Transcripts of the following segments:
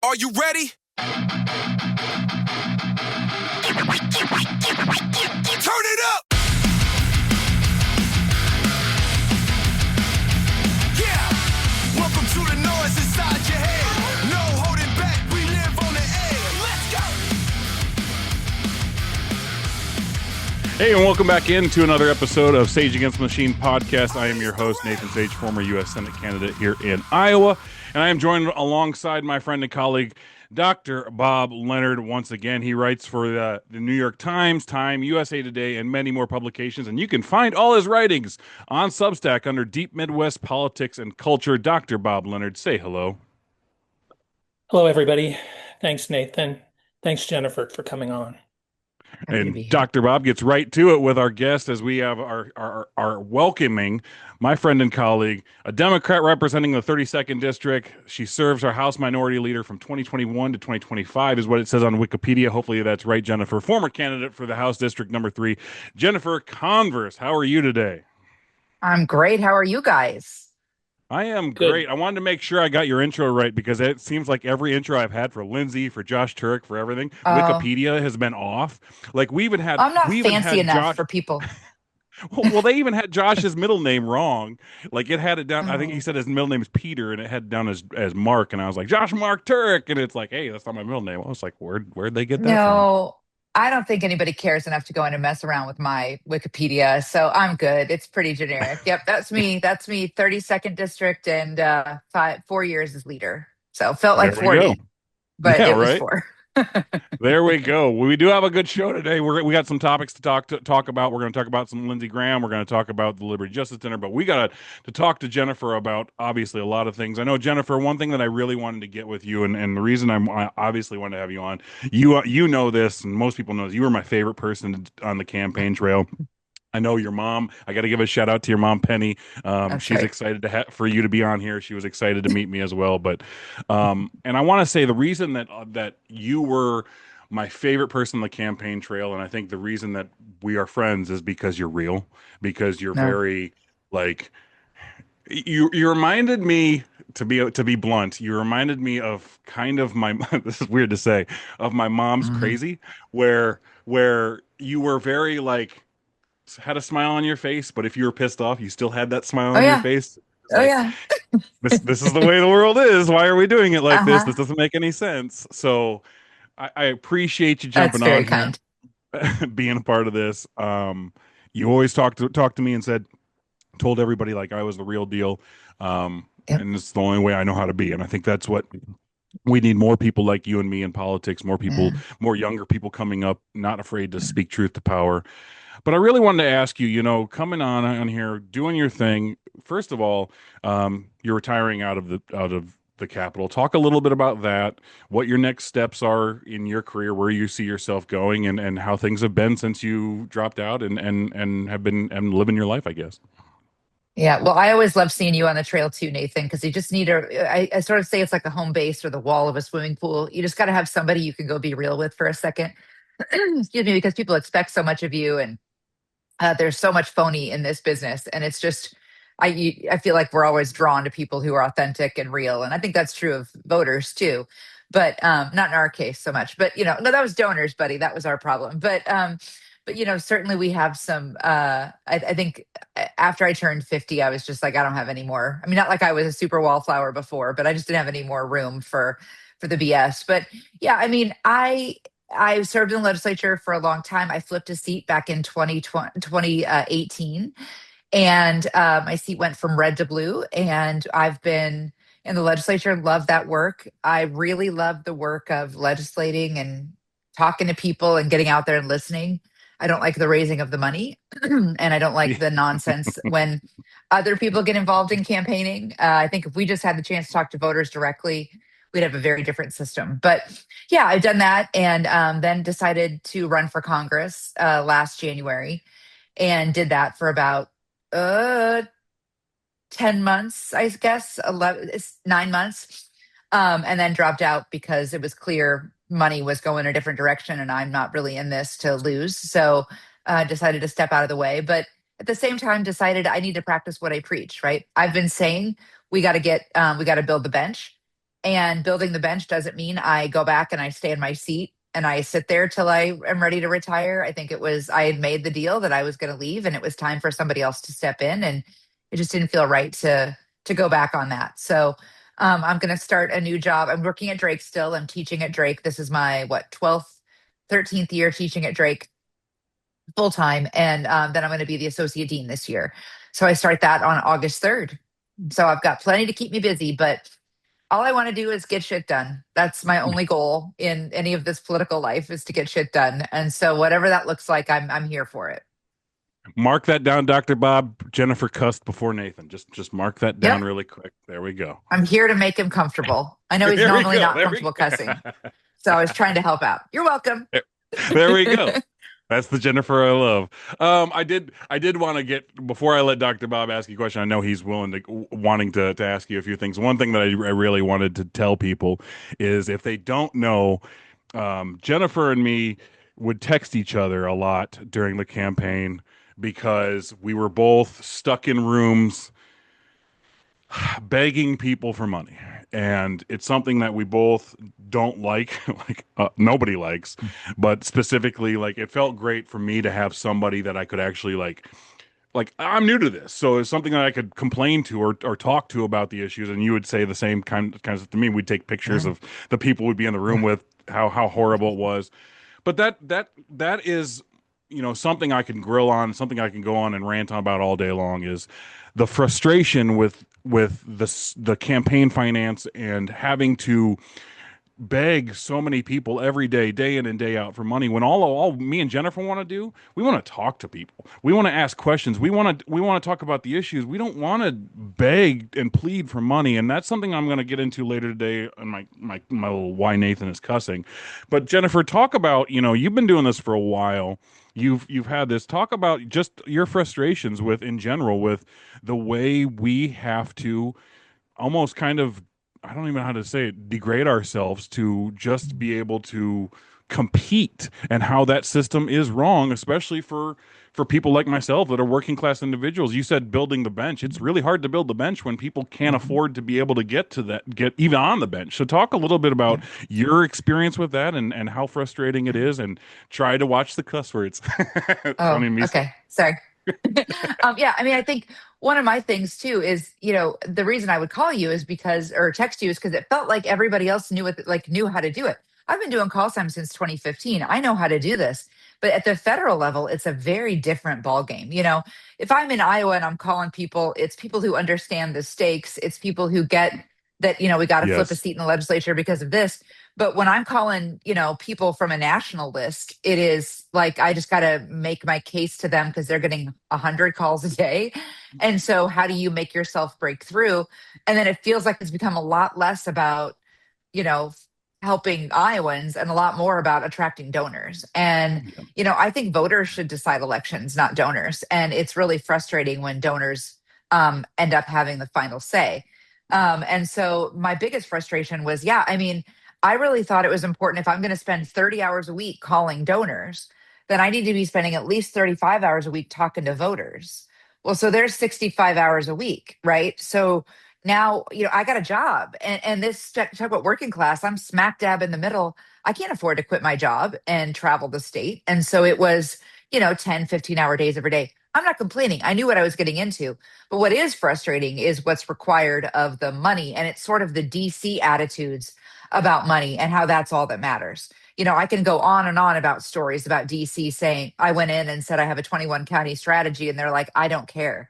Are you ready? Turn it up! Yeah! Welcome to the noise inside your head. No holding back, we live on the edge. Let's go! Hey, and welcome back into another episode of Sage Against the Machine podcast. I am your host, Nathan Sage, former U.S. Senate candidate here in Iowa, and I am joined alongside my friend and colleague, Dr. Bob Leonard. Once again, he writes for the New York Times, Time, USA Today, and many more publications, and you can find all his writings on Substack under Deep Midwest Politics and Culture. Dr. Bob Leonard, say hello. Hello, everybody. Thanks, Nathan. Thanks, Jennifer, for coming on. And Dr. Bob gets right to it with our guest as we have our welcoming my friend and colleague, a Democrat representing the 32nd District. She serves our House Minority Leader from 2021 to 2025 is what it says on Wikipedia. Hopefully that's right, Jennifer. Former candidate for the House District number 3, Jennifer Konfrst. How are you today? I'm great. How are you guys? I am Good. great. I wanted to make sure I got your intro right because it seems like every intro I've had for Lindsay, for Josh Turek, for everything, Wikipedia has been off. Like we even had, I'm not fancy enough for people. well, they even had Josh's middle name wrong. Like it had it down. I think he said his middle name is Peter, and it had it down as Mark. And I was like, Josh Mark Turek, and it's like, hey, that's not my middle name. I was like, where'd they get that from? No, I don't think anybody cares enough to go in and mess around with my Wikipedia, so I'm good. It's pretty generic. Yep, that's me. That's me. 32nd District and 4 years as leader. So felt like 40, but Yeah, it was right? 4. There we go. Well, we do have a good show today. We got some topics to talk about. We're going to talk about some Lindsey Graham. We're going to talk about the Liberty Justice Center, but we got to talk to Jennifer about obviously a lot of things. I know, Jennifer, one thing that I really wanted to get with you, and the reason I obviously wanted to have you on, you know this, and most people know this, you were my favorite person on the campaign trail. I know your mom. I got to give a shout out to your mom, Penny. She's excited for you to be on here. She was excited to meet me as well. But and I want to say the reason that you were my favorite person on the campaign trail, and I think the reason that we are friends is because you're real, because you're very like you reminded me, to be blunt, you reminded me of kind of my this is weird to say, of my mom's crazy, where you were very like had a smile on your face, but if you were pissed off, you still had that smile on your face. This is the way the world is. Why are we doing it like this? This doesn't make any sense. So I appreciate you jumping on here, being a part of this. You always talked to me and told everybody like I was the real deal. And it's the only way I know how to be. And I think that's what we need, more people like you and me in politics, more people, more younger people coming up, not afraid to speak truth to power. But I really wanted to ask you, coming on here, doing your thing. First of all, you're retiring out of the Capitol. Talk a little bit about that, what your next steps are in your career, where you see yourself going, and how things have been since you dropped out and have been living your life, I guess. Yeah, well, I always love seeing you on the trail too, Nathan, because you just need I sort of say it's like a home base or the wall of a swimming pool. You just got to have somebody you can go be real with for a second. Excuse me, because people expect so much of you, and there's so much phony in this business, and it's just I feel like we're always drawn to people who are authentic and real, and I think that's true of voters too, but not in our case so much. But no, that was donors, buddy. That was our problem. But certainly we have some. I think after I turned 50, I was just like, I don't have any more. I mean, not like I was a super wallflower before, but I just didn't have any more room for the BS. But yeah, I mean, I served in the legislature for a long time. I flipped a seat back in 2018, and my seat went from red to blue. And I've been in the legislature, love that work. I really love the work of legislating and talking to people and getting out there and listening. I don't like the raising of the money, and I don't like the nonsense when other people get involved in campaigning. I think if we just had the chance to talk to voters directly, we'd have a very different system. But yeah, I've done that, and then decided to run for Congress last January, and did that for about 10 months, I guess, 9 months, and then dropped out because it was clear money was going a different direction, and I'm not really in this to lose. So decided to step out of the way. But at the same time, decided I need to practice what I preach, right? I've been saying we got to build the bench. And building the bench doesn't mean I go back and I stay in my seat and I sit there till I am ready to retire. I think I had made the deal that I was going to leave and it was time for somebody else to step in. And it just didn't feel right to go back on that. So I'm going to start a new job. I'm working at Drake still. I'm teaching at Drake. This is my 12th, 13th year teaching at Drake full time. And then I'm going to be the associate dean this year. So I start that on August 3rd. So I've got plenty to keep me busy, but all I want to do is get shit done. That's my only goal in any of this political life, is to get shit done. And so whatever that looks like, I'm here for it. Mark that down, Dr. Bob. Jennifer cussed before Nathan. Just mark that down Yep. really quick. There we go. I'm here to make him comfortable. I know he's There we normally go. not There we comfortable go. cussing. So I was trying to help out. You're welcome. There we go. That's the Jennifer I love. I did want to get, before I let Dr. Bob ask you a question, I know he's wanting to ask you a few things. One thing that I really wanted to tell people is, if they don't know, Jennifer and me would text each other a lot during the campaign because we were both stuck in rooms begging people for money, and it's something that we both don't like like nobody likes, but specifically, like, it felt great for me to have somebody that I could actually like I'm new to this, so it's something that I could complain to or talk to about the issues, and you would say the same kinds of stuff to me. We'd take pictures of the people we'd be in the room with, how horrible it was. But that is, something I can grill on, something I can go on and rant on about all day long, is the frustration with the campaign finance and having to beg so many people every day in and day out, for money, when all me and Jennifer want to do, we want to talk to people. We want to ask questions. We want to talk about the issues. We don't want to beg and plead for money. And that's something I'm going to get into later today on my little why Nathan is cussing. But Jennifer, talk about, you've been doing this for a while. You've had this. Talk about just your frustrations in general with the way we have to almost kind of, I don't even know how to say it, degrade ourselves to just be able to compete, and how that system is wrong, especially for people like myself that are working class individuals. You said building the bench. It's really hard to build the bench when people can't afford to be able to get even on the bench. So talk a little bit about your experience with that, and how frustrating it is, and try to watch the cuss words. Oh, okay. Sorry. Yeah, I mean, I think one of my things too is, the reason I would call you is because, or text you, is because it felt like everybody else knew how to do it. I've been doing call time since 2015. I know how to do this, but at the federal level, it's a very different ballgame. If I'm in Iowa and I'm calling people, it's people who understand the stakes. It's people who get that, we got to flip a Yes. seat in the legislature because of this. But when I'm calling, people from a national list, it is like I just got to make my case to them because they're getting 100 calls a day. And so how do you make yourself break through? And then it feels like it's become a lot less about, you know, helping Iowans and a lot more about attracting donors. And, I think voters should decide elections, not donors. And it's really frustrating when donors end up having the final say. And so my biggest frustration was, I really thought it was important, if I'm going to spend 30 hours a week calling donors, then I need to be spending at least 35 hours a week talking to voters. Well, so there's 65 hours a week, right? So now, I got a job, and this talk about working class, I'm smack dab in the middle. I can't afford to quit my job and travel the state. And so it was, 10, 15-hour days every day. I'm not complaining. I knew what I was getting into. But what is frustrating is what's required of the money. And it's sort of the DC attitudes about money and how that's all that matters. I can go on and on about stories about DC saying, I went in and said, I have a 21 county strategy. And they're like, I don't care.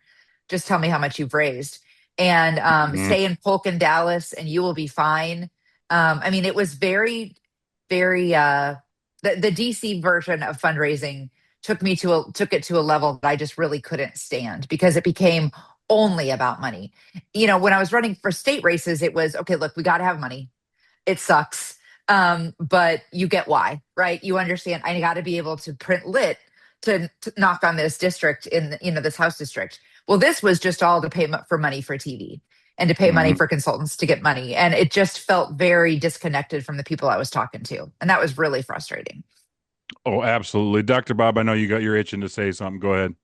Just tell me how much you've raised. And stay in Polk and Dallas and you will be fine. It was very, very, the DC version of fundraising took it to a level that I just really couldn't stand, because it became only about money. When I was running for state races, it was, okay, look, we got to have money. It sucks. But you get why, right? You understand I got to be able to print lit to knock on this district in, this House district. Well, this was just all to pay for money for TV and to pay money for consultants to get money. And it just felt very disconnected from the people I was talking to. And that was really frustrating. Oh, absolutely. Dr. Bob, I know you got your itching to say something. Go ahead.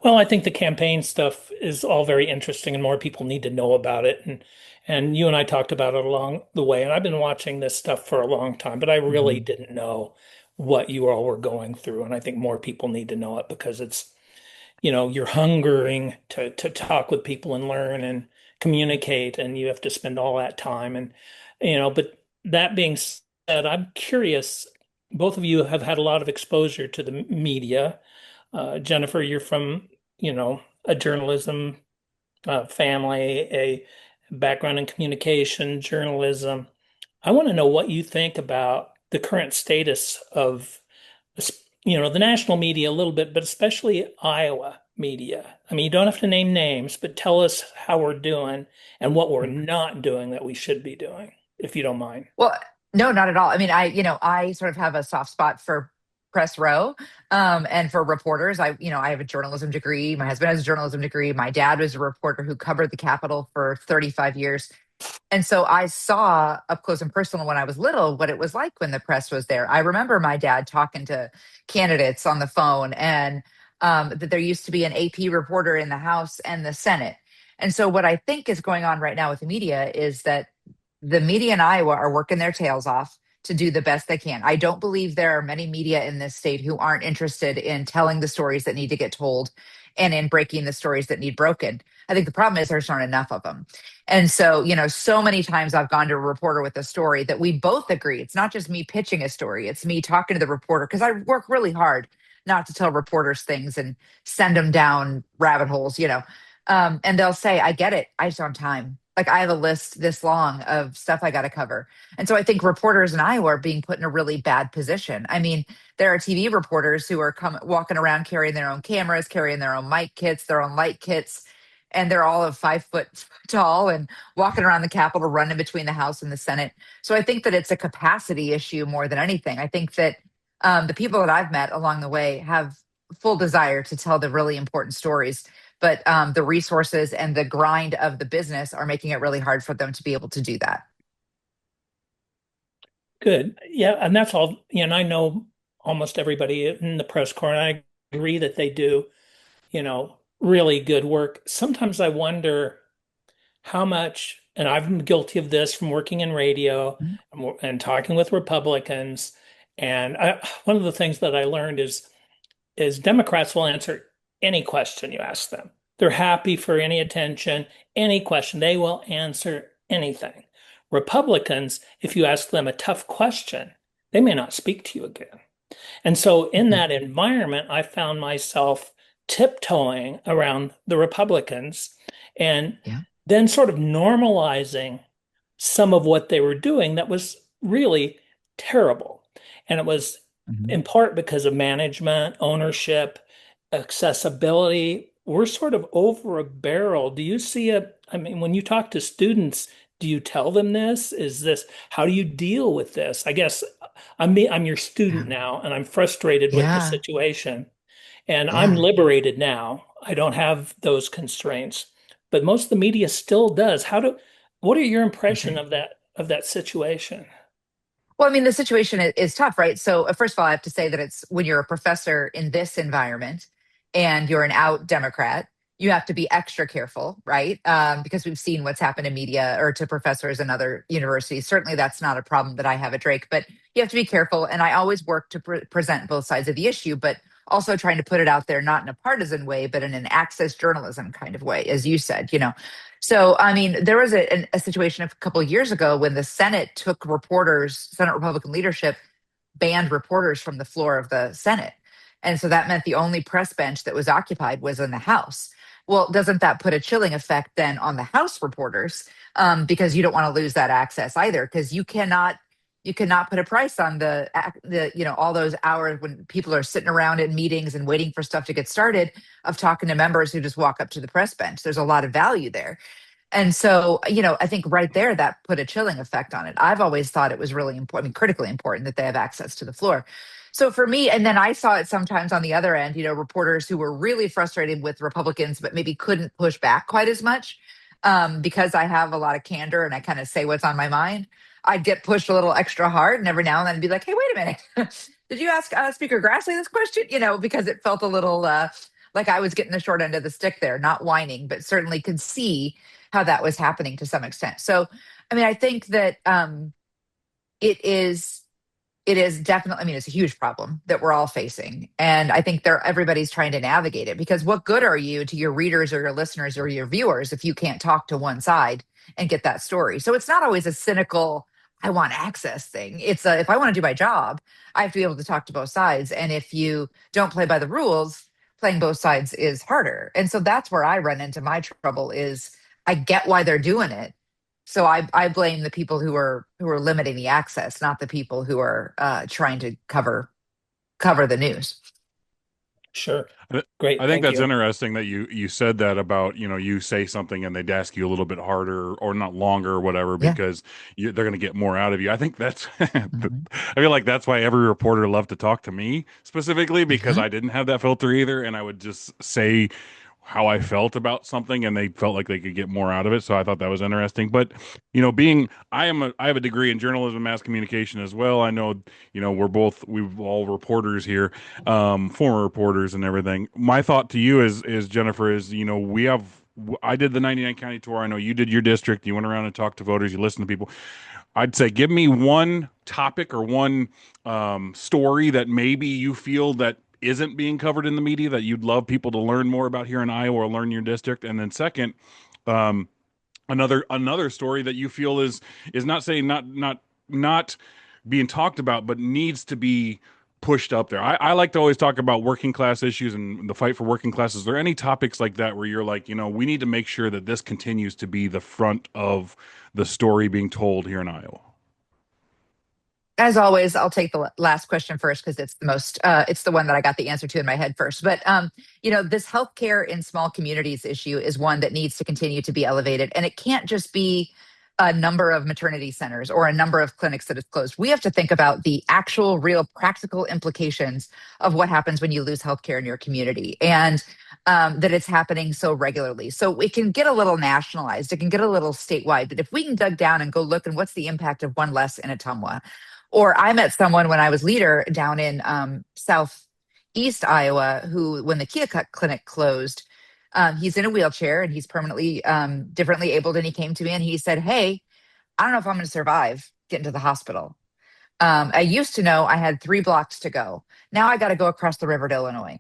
Well, I think the campaign stuff is all very interesting and more people need to know about it. And you and I talked about it along the way. And I've been watching this stuff for a long time, but I really Mhm. didn't know what you all were going through. And I think more people need to know it because you're hungering to talk with people and learn and communicate, and you have to spend all that time. But that being said, I'm curious. Both of you have had a lot of exposure to the media. Jennifer, you're from, a journalism family, a background in communication, journalism. I want to know what you think about the current status of, the national media a little bit, but especially Iowa media. I mean, you don't have to name names, but tell us how we're doing and what we're not doing that we should be doing, if you don't mind. Well, no, not at all. I mean, I sort of have a soft spot for press row, and for reporters. I have a journalism degree. My husband has a journalism degree. My dad was a reporter who covered the Capitol for 35 years. And so I saw up close and personal when I was little what it was like when the press was there. I remember my dad talking to candidates on the phone, and that there used to be an AP reporter in the House and the Senate. And so what I think is going on right now with the media is that the media in Iowa are working their tails off to do the best they can. I don't believe there are many media in this state who aren't interested in telling the stories that need to get told and in breaking the stories that need broken. I think the problem is there's not enough of them. And so, so many times I've gone to a reporter with a story that we both agree. It's not just me pitching a story, it's me talking to the reporter because I work really hard not to tell reporters things and send them down rabbit holes. And they'll say, I get it. I just don't have time. Like I have a list this long of stuff I got to cover. And so I think reporters in Iowa are being put in a really bad position. I mean, there are TV reporters who are walking around carrying their own cameras, carrying their own mic kits, their own light kits, and they're all of 5 foot tall and walking around the Capitol, running between the House and the Senate. So I think that it's a capacity issue more than anything. I think that the people that I've met along the way have full desire to tell the really important stories, but the resources and the grind of the business are making it really hard for them to be able to do that. Good. Yeah, and that's all. And I know almost everybody in the press corps, and I agree that they do, really good work. Sometimes I wonder how much, and I'm guilty of this from working in radio Mhm. and talking with Republicans. And one of the things that I learned is Democrats will answer any question you ask them. They're happy for any attention, any question. They will answer anything. Republicans, if you ask them a tough question, they may not speak to you again. And so in Mhm. that environment, I found myself tiptoeing around the Republicans and Yeah. then sort of normalizing some of what they were doing that was really terrible. And it was Mhm. in part because of management, ownership, accessibility. We're sort of over a barrel. Do you see I mean, when you talk to students, do you tell them this? How do you deal with this? I guess I'm your Yeah. student now, and I'm frustrated with the Yeah. situation. And I'm Yeah. liberated now. I don't have those constraints. But most of the media still does. What are your That's impression right. of that situation? Well, I mean, the situation is tough, right? So, first of all, I have to say that it's when you're a professor in this environment and you're an out Democrat, you have to be extra careful, right? Because we've seen what's happened in media or to professors in other universities. Certainly, that's not a problem that I have at Drake, but you have to be careful. And I always work to present both sides of the issue, but also trying to put it out there, not in a partisan way, but in an access journalism kind of way, as you said. So, I mean, there was a situation a couple of years ago when the Senate took reporters, Senate Republican leadership banned reporters from the floor of the Senate. And so that meant the only press bench that was occupied was in the House. Well, doesn't that put a chilling effect then on the House reporters? Because you don't want to lose that access either, because you cannot put a price on the all those hours when people are sitting around in meetings and waiting for stuff to get started of talking to members who just walk up to the press bench. There's a lot of value there. And so, I think right there that put a chilling effect on it. I've always thought it was really important, I mean, critically important that they have access to the floor. So for me, and then I saw it sometimes on the other end, reporters who were really frustrated with Republicans, but maybe couldn't push back quite as much because I have a lot of candor and I kind of say what's on my mind. I'd get pushed a little extra hard, and every now and then be like, hey, wait a minute. Did you ask Speaker Grassley this question? Because it felt a little like I was getting the short end of the stick there, not whining, but certainly could see how that was happening to some extent. So, I mean, I think that it is it is definitely, I mean, it's a huge problem that we're all facing. And I think everybody's trying to navigate it, because what good are you to your readers or your listeners or your viewers if you can't talk to one side and get that story? So it's not always a cynical, I want access thing. It's a, if I want to do my job, I have to be able to talk to both sides. And if you don't play by the rules, playing both sides is harder. And so that's where I run into my trouble is I get why they're doing it, so I blame the people who are limiting the access, not the people who are trying to cover the news. Sure. I Great. I think Thank that's you. interesting that you said that about, you say something and they'd ask you a little bit harder or not longer or whatever Yeah. because they're going to get more out of you. I think that's I Mhm. feel like that's why every reporter loved to talk to me specifically, because Mhm. I didn't have that filter either, and I would just say how I felt about something and they felt like they could get more out of it. So I thought that was interesting. But, being I have a degree in journalism and mass communication as well. I know, we've all reporters here, former reporters and everything. My thought to you is Jennifer, is, I did the 99 county tour. I know you did your district. You went around and talked to voters. You listened to people. I'd say give me one topic or one story that maybe you feel that isn't being covered in the media that you'd love people to learn more about here in Iowa or learn your district. And then second, um, another story that you feel is not saying not being talked about, but needs to be pushed up there. I like to always talk about working class issues and the fight for working class. Is there any topics like that where you're like, we need to make sure that this continues to be the front of the story being told here in Iowa? As always, I'll take the last question first because it's the most, it's the one that I got the answer to in my head first. But this healthcare in small communities issue is one that needs to continue to be elevated, and it can't just be a number of maternity centers or a number of clinics that is closed. We have to think about the actual, real, practical implications of what happens when you lose healthcare in your community, and that it's happening so regularly. So it can get a little nationalized, it can get a little statewide. But if we can dug down and go look and what's the impact of one less in Atumwa, or I met someone when I was leader down in southeast Iowa who, when the Keokuk clinic closed, he's in a wheelchair and he's permanently differently abled. And he came to me and he said, "Hey, I don't know if I'm going to survive getting to the hospital. I used to know I had 3 blocks to go. Now I got to go across the river to Illinois.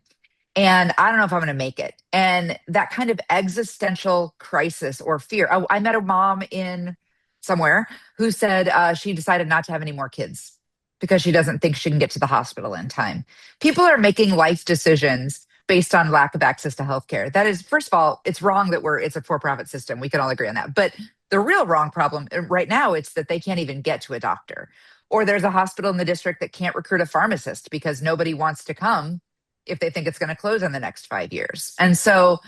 And I don't know if I'm going to make it." And that kind of existential crisis or fear. I met a mom in somewhere who said she decided not to have any more kids because she doesn't think she can get to the hospital in time. People are making life decisions based on lack of access to healthcare. That is, first of all, it's wrong that it's a for-profit system. We can all agree on that. But the real wrong problem right now, it's that they can't even get to a doctor. Or there's a hospital in the district that can't recruit a pharmacist because nobody wants to come if they think it's going to close in the next 5 years. And so,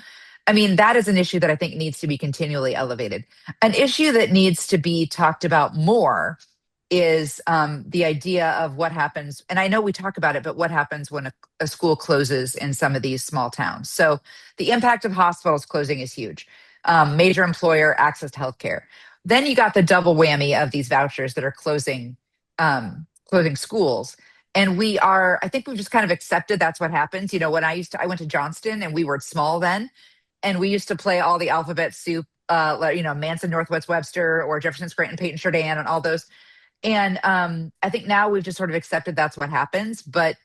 I mean, that is an issue that I think needs to be continually elevated. An issue that needs to be talked about more is the idea of what happens. And I know we talk about it, but what happens when a school closes in some of these small towns? So the impact of hospitals closing is huge. Major employer, access to healthcare. Then you got the double whammy of these vouchers that are closing schools. And I think we've just kind of accepted that's what happens. When I went to Johnston and we were small then, and we used to play all the alphabet soup, Manson, Northwest Webster, or Jefferson, Scranton, Peyton, Chardin, and all those. And I think now we've just sort of accepted that's what happens. But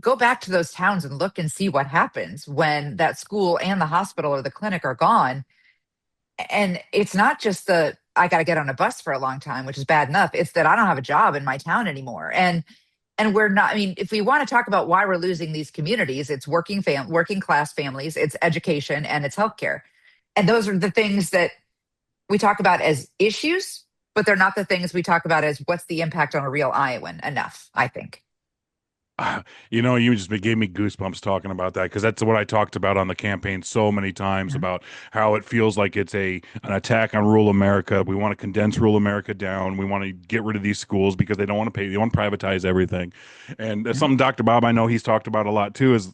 go back to those towns and look and see what happens when that school and the hospital or the clinic are gone. And it's not just I got to get on a bus for a long time, which is bad enough. It's that I don't have a job in my town anymore. And we're not, I mean, if we want to talk about why we're losing these communities, it's working class families, it's education, and it's healthcare. And those are the things that we talk about as issues, but they're not the things we talk about as what's the impact on a real Iowan enough, I think. You just gave me goosebumps talking about that, because that's what I talked about on the campaign so many times, Yeah. about how it feels like it's an attack on rural America. We want to condense rural America down. We want to get rid of these schools because they don't want to pay. They want to privatize everything. And that's Yeah. something Dr. Bob, I know he's talked about a lot too, is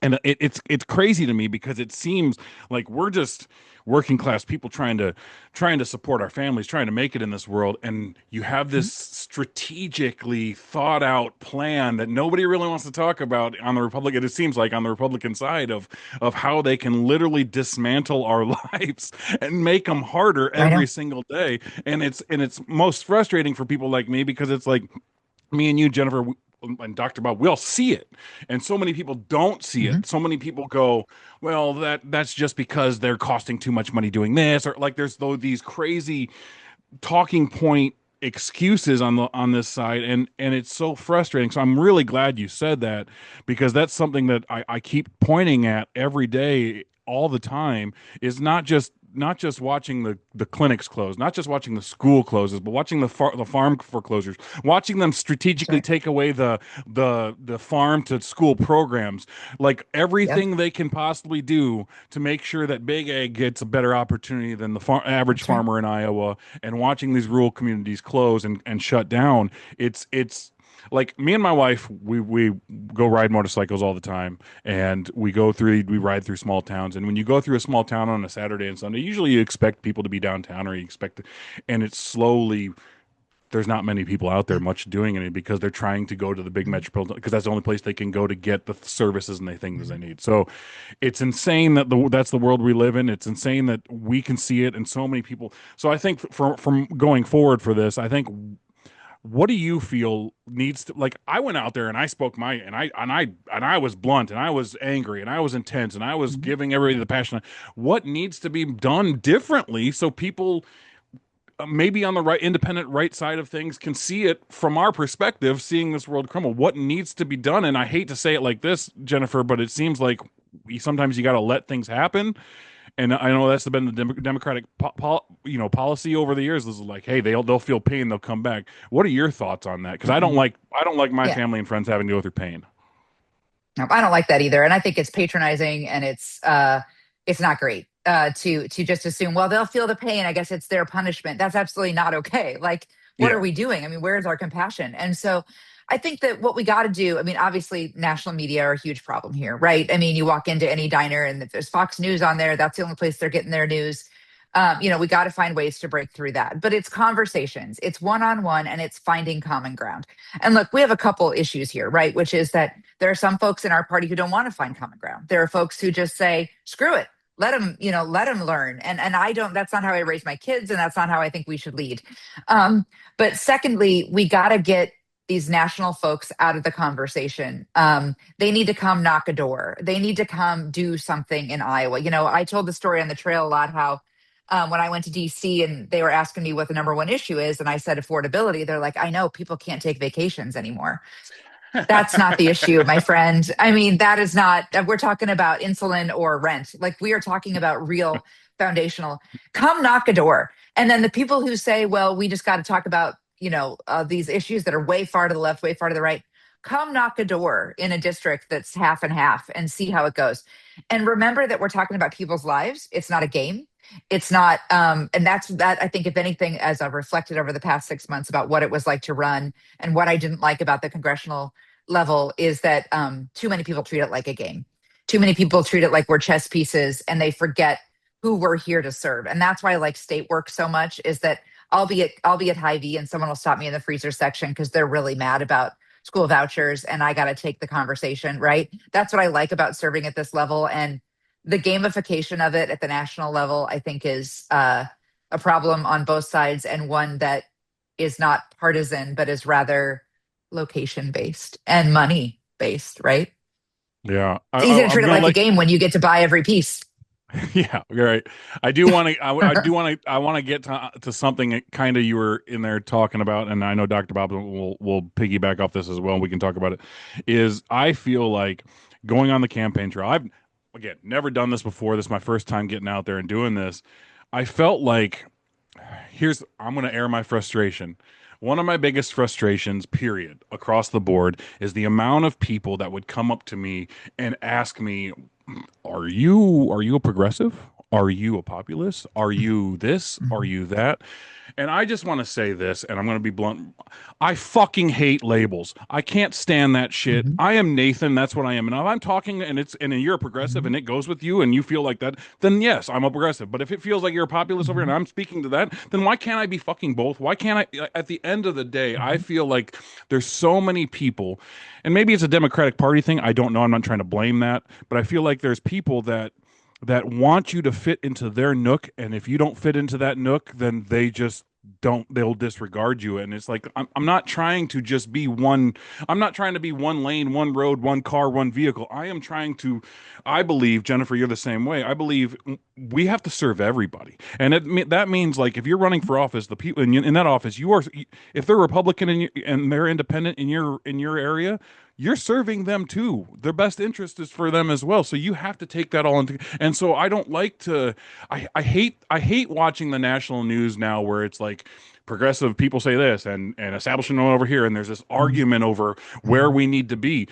And it's crazy to me because it seems like we're just working class people trying to support our families, trying to make it in this world, and you have this strategically thought out plan that nobody really wants to talk about on the Republican. It seems like on the Republican side of how they can literally dismantle our lives and make them harder I every know. single day. And it's most frustrating for people like me because it's like me and you, Jennifer, and Dr. Bob, we all see it. And so many people don't see Mhm. it. So many people go, well, that's just because they're costing too much money doing this, or like there's though these crazy talking point excuses on this side, and it's so frustrating. So I'm really glad you said that because that's something that I keep pointing at every day all the time is not just watching the clinics close, not just watching the school closes, but watching the farm foreclosures, watching them That's strategically right. take away the farm to school programs, like Yep. everything they can possibly do to make sure that Big Ag gets a better opportunity than the average That's right. farmer in Iowa, and watching these rural communities close and shut down. It's like me and my wife, we go ride motorcycles all the time, and we ride through small towns. And when you go through a small town on a Saturday and Sunday, usually you expect people to be downtown, or you expect, and it's slowly there's not many people out there Yeah. much doing it because they're trying to go to the big Mhm. metropolitan because that's the only place they can go to get the services and the things they Mhm. need. So it's insane that that's the world we live in. It's insane that we can see it and so many people. So I think from going forward for this, I think what do you feel needs to, like, I went out there and I spoke my and I was blunt and I was angry and I was intense and I was Mhm. giving everybody the passion. What needs to be done differently so people maybe on the right independent right side of things can see it from our perspective, seeing this world crumble? What needs to be done? And I hate to say it like this, Jennifer, but it seems like sometimes you got to let things happen. And I know that's been the Democratic policy over the years. This is like, hey, they'll feel pain, they'll come back. What are your thoughts on that? Because I don't like my Yeah. family and friends having to go through pain. No, I don't like that either. And I think it's patronizing and it's not great to just assume, well, they'll feel the pain. I guess it's their punishment. That's absolutely not okay. Like, what are Yeah, we doing? I mean, where's our compassion? And so I think that what we got to do, I mean, obviously national media are a huge problem here, right? I mean, you walk into any diner and if there's Fox News on there, that's the only place they're getting their news. We got to find ways to break through that. But it's conversations, it's one on one, and it's finding common ground. And look, we have a couple issues here, right? Which is that there are some folks in our party who don't want to find common ground. There are folks who just say, screw it. Let them learn. And I don't, that's not how I raise my kids. And that's not how I think we should lead. But secondly, we got to get these national folks out of the conversation. They need to come knock a door. They need to come do something in Iowa. I told the story on the trail a lot how when I went to DC and they were asking me what the number one issue is, and I said affordability, they're like, I know people can't take vacations anymore. That's not the issue, my friend. I mean, that is not, we're talking about insulin or rent. Like, we are talking about real foundational. Come knock a door. And then the people who say, well, we just got to talk about, these issues that are way far to the left, way far to the right. Come knock a door in a district that's half and half and see how it goes. And remember that we're talking about people's lives. It's not a game. It's not, and that's that. I think, if anything, as I've reflected over the past 6 months about what it was like to run and what I didn't like about the congressional level, is that too many people treat it like a game. Too many people treat it like we're chess pieces, and they forget who we're here to serve. And that's why I like state work so much. Is that I'll be at Hy-Vee and someone will stop me in the freezer section because they're really mad about school vouchers, and I got to take the conversation. Right. That's what I like about serving at this level, and the gamification of it at the national level, I think, is a problem on both sides, and one that is not partisan, but is rather location based and money based, right? yeah. It's easy to I'm treat it gonna like a let game when you get to buy every piece. Yeah, you're right. I do want to. I do want to. I want to get to something that kind of you were in there talking about, and I know Dr. Bob will piggyback off this as well. And we can talk about it. Is I feel like going on the campaign trail. I've again never done this before. This is my first time getting out there and doing this. I felt like I'm going to air my frustration. One of my biggest frustrations, period, across the board, is the amount of people that would come up to me and ask me, are you a progressive? Are you a populist? Are you this? Are Mhm. you that? And I just want to say this, and I'm going to be blunt. I fucking hate labels. I can't stand that shit. Mhm. I am Nathan. That's what I am. And if I'm talking and you're a progressive Mhm. and it goes with you and you feel like that, then yes, I'm a progressive. But if it feels like you're a populist over here and Mhm. I'm speaking to that, then why can't I be fucking both? Why can't I? At the end of the day, I Mhm. feel like there's so many people, and maybe it's a Democratic Party thing. I don't know. I'm not trying to blame that, but I feel like there's people that want you to fit into their nook, and if you don't fit into that nook, then they'll disregard you. And it's like I'm not trying to just be one. I'm not trying to be one lane, one road, one car, one vehicle. I am trying to, I believe, Jennifer, you're the same way. I believe we have to serve everybody, and that means, like, if you're running for office, the people in that office, if they're Republican and they're independent in your area, you're serving them too. Their best interest is for them as well. So you have to take that all into. And so I don't like to. I hate watching the national news now where it's like progressive people say this and establishment over here, and there's this Mhm. argument over where Mhm. we need to be.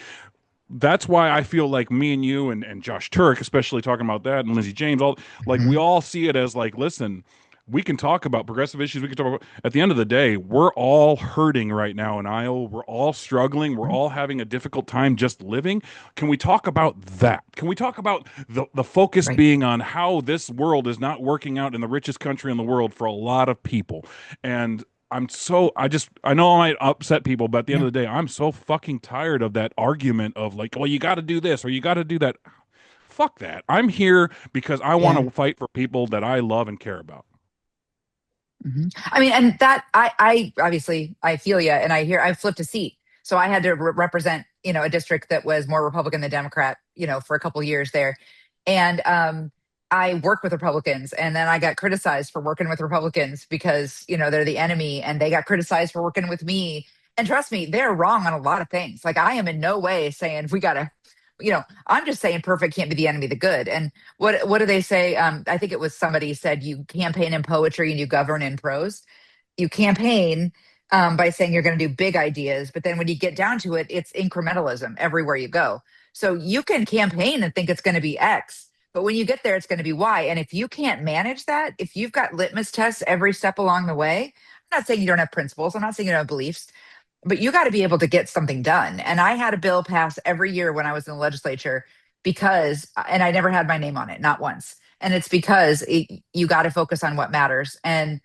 That's why I feel like me and you and Josh Turk, especially talking about that, and Lindsey James, all like we Mhm. all see it as like, listen, we can talk about progressive issues. We can talk about, at the end of the day, we're all hurting right now in Iowa. We're all struggling. We're Mhm. all having a difficult time just living. Can we talk about that? Can we talk about the focus Right. being on how this world is not working out in the richest country in the world for a lot of people? And I know I might upset people, but at the end Yeah. of the day, I'm so fucking tired of that argument of like, well, you got to do this or you got to do that. Fuck that. I'm here because I want Yeah. to fight for people that I love and care about. Mhm. I mean, and that I obviously I feel you, and I flipped a seat, so I had to represent, a district that was more Republican than Democrat, for a couple years there, and I worked with Republicans, and then I got criticized for working with Republicans because they're the enemy, and they got criticized for working with me. And trust me, they're wrong on a lot of things. Like I am in no way saying we gotta, I'm just saying perfect can't be the enemy of the good. And what do they say? I think it was somebody said you campaign in poetry and you govern in prose. You campaign by saying you're going to do big ideas, but then when you get down to it, it's incrementalism everywhere you go. So you can campaign and think it's going to be X, but when you get there, it's going to be Y. And if you can't manage that, if you've got litmus tests every step along the way, I'm not saying you don't have principles. I'm not saying you don't have beliefs, but you got to be able to get something done. And I had a bill pass every year when I was in the legislature and I never had my name on it, not once. And it's because you got to focus on what matters. And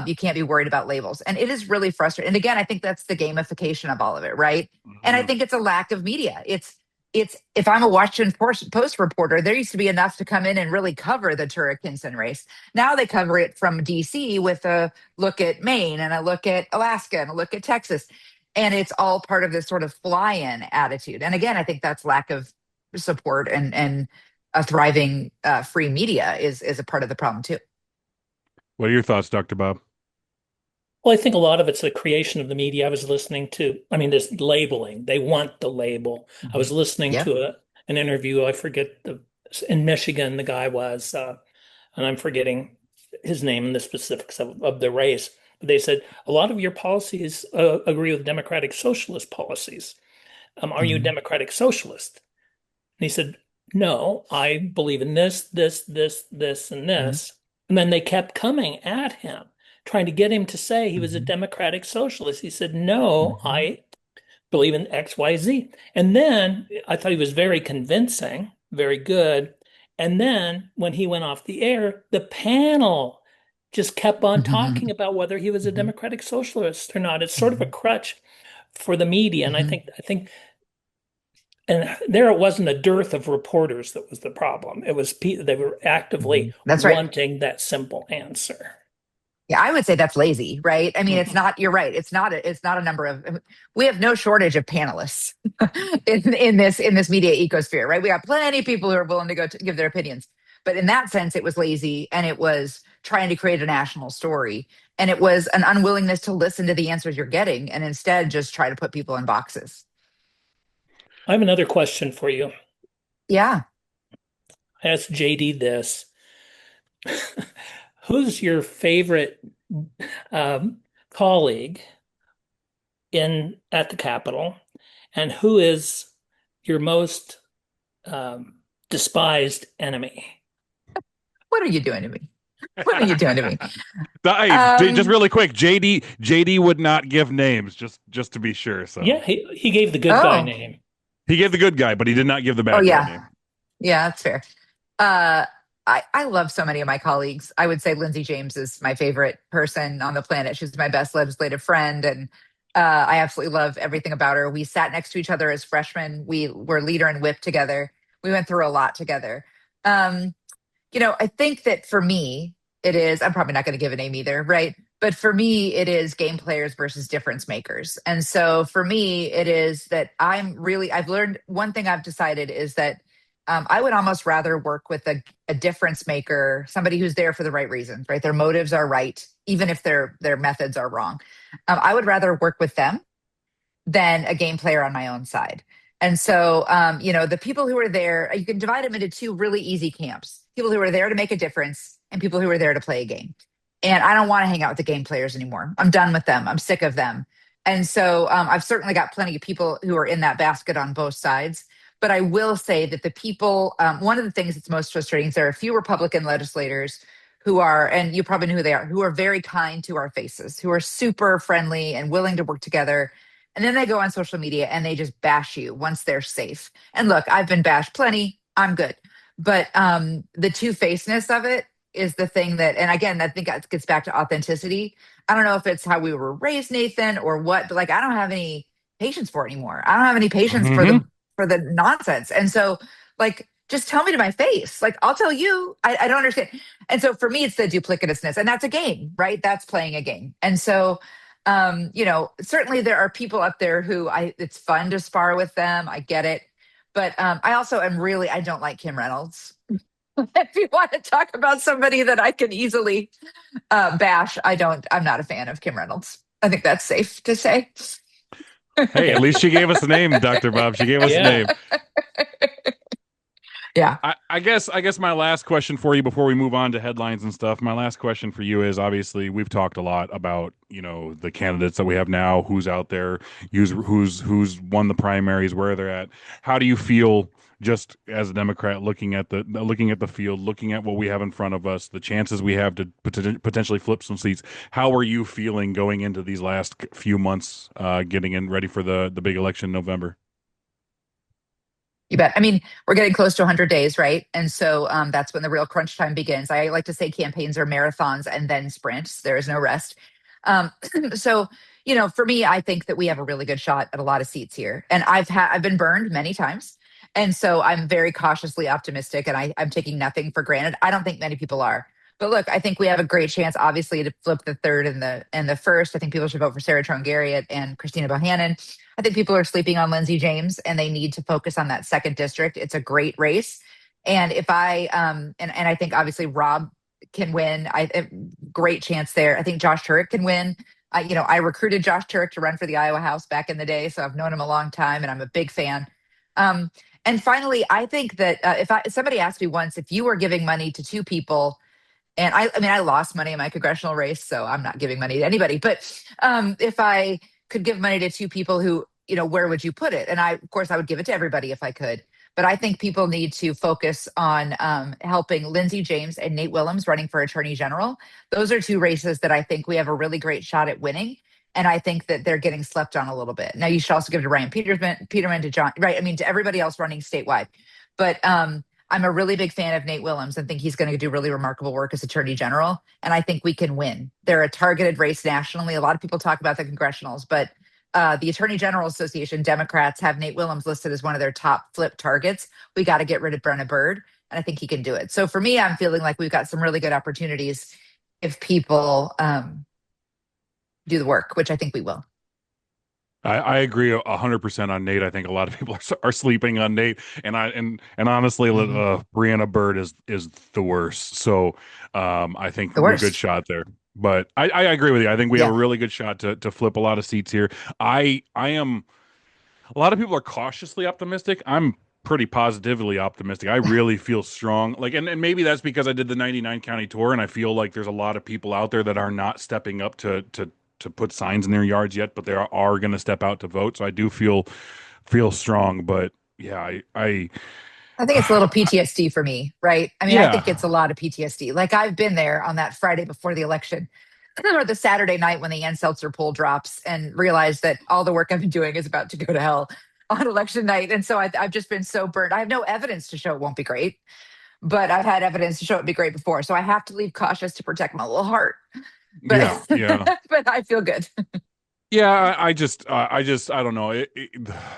you can't be worried about labels. And it is really frustrating. And again, I think that's the gamification of all of it, right? And I Mhm. think it's a lack of media. It's if I'm a Washington Post reporter, there used to be enough to come in and really cover the Turek Hinson race. Now they cover it from DC with a look at Maine and a look at Alaska and a look at Texas. And it's all part of this sort of fly-in attitude. And again, I think that's lack of support and a thriving free media is a part of the problem too. What are your thoughts, Dr. Bob? Well, I think a lot of it's the creation of the media. I was listening to, I mean, this labeling. They want the label. I Mhm. was listening Yep. to an interview. I forget in Michigan, the guy was, and I'm forgetting his name and the specifics of the race. But they said a lot of your policies agree with democratic socialist policies. Are you a Mhm. democratic socialist? And he said, no, I believe in this, this, this, this, and Mhm. this. And then they kept coming at him, trying to get him to say he was a Mhm. democratic socialist. He said, no, Mhm. I believe in X, Y, Z. And then I thought he was very convincing, very good. And then when he went off the air, the panel just kept on talking Mhm. about whether he was a Mhm. democratic socialist or not. It's sort of a Mhm. crutch for the media. And I Mhm. think I think and there it wasn't a dearth of reporters that was the problem. It was they were actively Mhm. That's right. wanting that simple answer. Yeah, I would say that's lazy, right? I mean, it's Mhm. not, you're right. It's not a number of, we have no shortage of panelists in this media ecosphere, right? We got plenty of people who are willing to give their opinions. But in that sense, it was lazy and it was trying to create a national story. And it was an unwillingness to listen to the answers you're getting and instead just try to put people in boxes. I have another question for you. Yeah. I asked JD this. Who's your favorite um, colleague in at the Capitol, and who is your most despised enemy? What are you doing to me? What are you doing to me? Just Um, really quick, JD would not give names, just to be sure. So Yeah, he gave the good guy oh, name. he gave the good guy, but he did not give the oh bad guy yeah. name. Yeah, that's fair. Uh, I love so many of my colleagues. I would say Lindsay James is my favorite person on the planet. She's my best legislative friend, and I absolutely love everything about her. We sat next to each other as freshmen. We were leader and whip together. We went through a lot together. Um, I think that for me, it is, I'm probably not going to give a name either, right? But for me, it is game players versus difference makers. And so for me, it is that I've learned one thing I've decided is that I would almost rather work with a difference maker, somebody who's there for the right reasons, right? Their motives are right, even if their methods are wrong. I would rather work with them than a game player on my own side. And so, the people who are there, you can divide them into two really easy camps: people who are there to make a difference and people who are there to play a game. And I don't want to hang out with the game players anymore. I'm done with them. I'm sick of them. And so, I've certainly got plenty of people who are in that basket on both sides. But I will say that the people, one of the things that's most frustrating is there are a few Republican legislators who are, and you probably know who they are, who are very kind to our faces, who are super friendly and willing to work together, and then they go on social media and they just bash you once they're safe. And look, I've been bashed plenty. I'm good. But the two-facedness of it is the thing that, and again, I think that gets back to authenticity. I don't know if it's how we were raised, Nathan, or what, but like I don't have any patience for it anymore. I don't have any patience for Hmm. the nonsense. And so like just tell me to my face. Like I'll tell you. I don't understand. And so for me, it's the duplicitousness. And that's a game, right? That's playing a game. And so certainly there are people up there who it's fun to spar with them. I get it. But I also I don't like Kim Reynolds. If you want to talk about somebody that I can easily bash, I'm not a fan of Kim Reynolds. I think that's safe to say. Hey, at least she gave us a name, Dr. Bob. She gave us a Yeah. name. Yeah. I guess my last question for you before we move on to headlines and stuff. My last question for you is obviously we've talked a lot about the candidates that we have now, who's out there, who's won the primaries, where they're at. How do you feel just as a Democrat looking at the field, looking at what we have in front of us, the chances we have to potentially flip some seats? How are you feeling going into these last few months, getting in ready for the big election in November? You bet. I mean, we're getting close to 100 days, right? And so that's when the real crunch time begins. I like to say campaigns are marathons and then sprints. There is no rest. Um, so, for me, I think that we have a really good shot at a lot of seats here. And I've been burned many times. And so I'm very cautiously optimistic and I'm taking nothing for granted. I don't think many people are. But look, I think we have a great chance, obviously, to flip the third and the first. I think people should vote for Sarah Trone Garrett and Christina Bohannon. I think people are sleeping on Lindsey James and they need to focus on that second district. It's a great race. And if I and I think obviously Rob can win. Great chance there. I think Josh Turek can win. I recruited Josh Turek to run for the Iowa House back in the day, so I've known him a long time and I'm a big fan. Um, and finally, I think that if somebody asked me once if you were giving money to two people, and I mean, I lost money in my congressional race, so I'm not giving money to anybody. But if I could give money to two people who, where would you put it? And of course, I would give it to everybody if I could. But I think people need to focus on helping Lindsey James and Nate Willems running for Attorney General. Those are two races that I think we have a really great shot at winning. And I think that they're getting slept on a little bit. Now, you should also give to Ryan Peterman to John, right? I mean, to everybody else running statewide. But I'm a really big fan of Nate Willems and think he's going to do really remarkable work as Attorney General. And I think we can win. They're a targeted race nationally. A lot of people talk about the congressionals, but the Attorney General Association, Democrats, have Nate Willems listed as one of their top flip targets. We got to get rid of Brenna Bird, and I think he can do it. So for me, I'm feeling like we've got some really good opportunities if people do the work, which I think we will. I agree 100% on Nate. I think a lot of people are sleeping on Nate, and honestly, Brianna Bird is the worst. So I think The we're a good worst. shot there. But I agree with you. I think we have a Yeah. really good shot to flip a lot of seats here. I am. A lot of people are cautiously optimistic. I'm pretty positively optimistic. I really feel strong. Like, and maybe that's because I did the 99 county tour, and I feel like there's a lot of people out there that are not stepping up to put signs in their yards yet, but they are going to step out to vote. So I do feel strong. But yeah, I think it's a little PTSD for me, right? I mean, I think Yeah. it's a lot of PTSD. Like I've been there on that Friday before the election or the Saturday night when the Ann Seltzer poll drops and realize that all the work I've been doing is about to go to hell on election night. And so I've just been so burnt. I have no evidence to show it won't be great, but I've had evidence to show it'd be great before. So I have to leave cautious to protect my little heart. But Yeah. Yeah. but I feel good. Yeah, I don't know.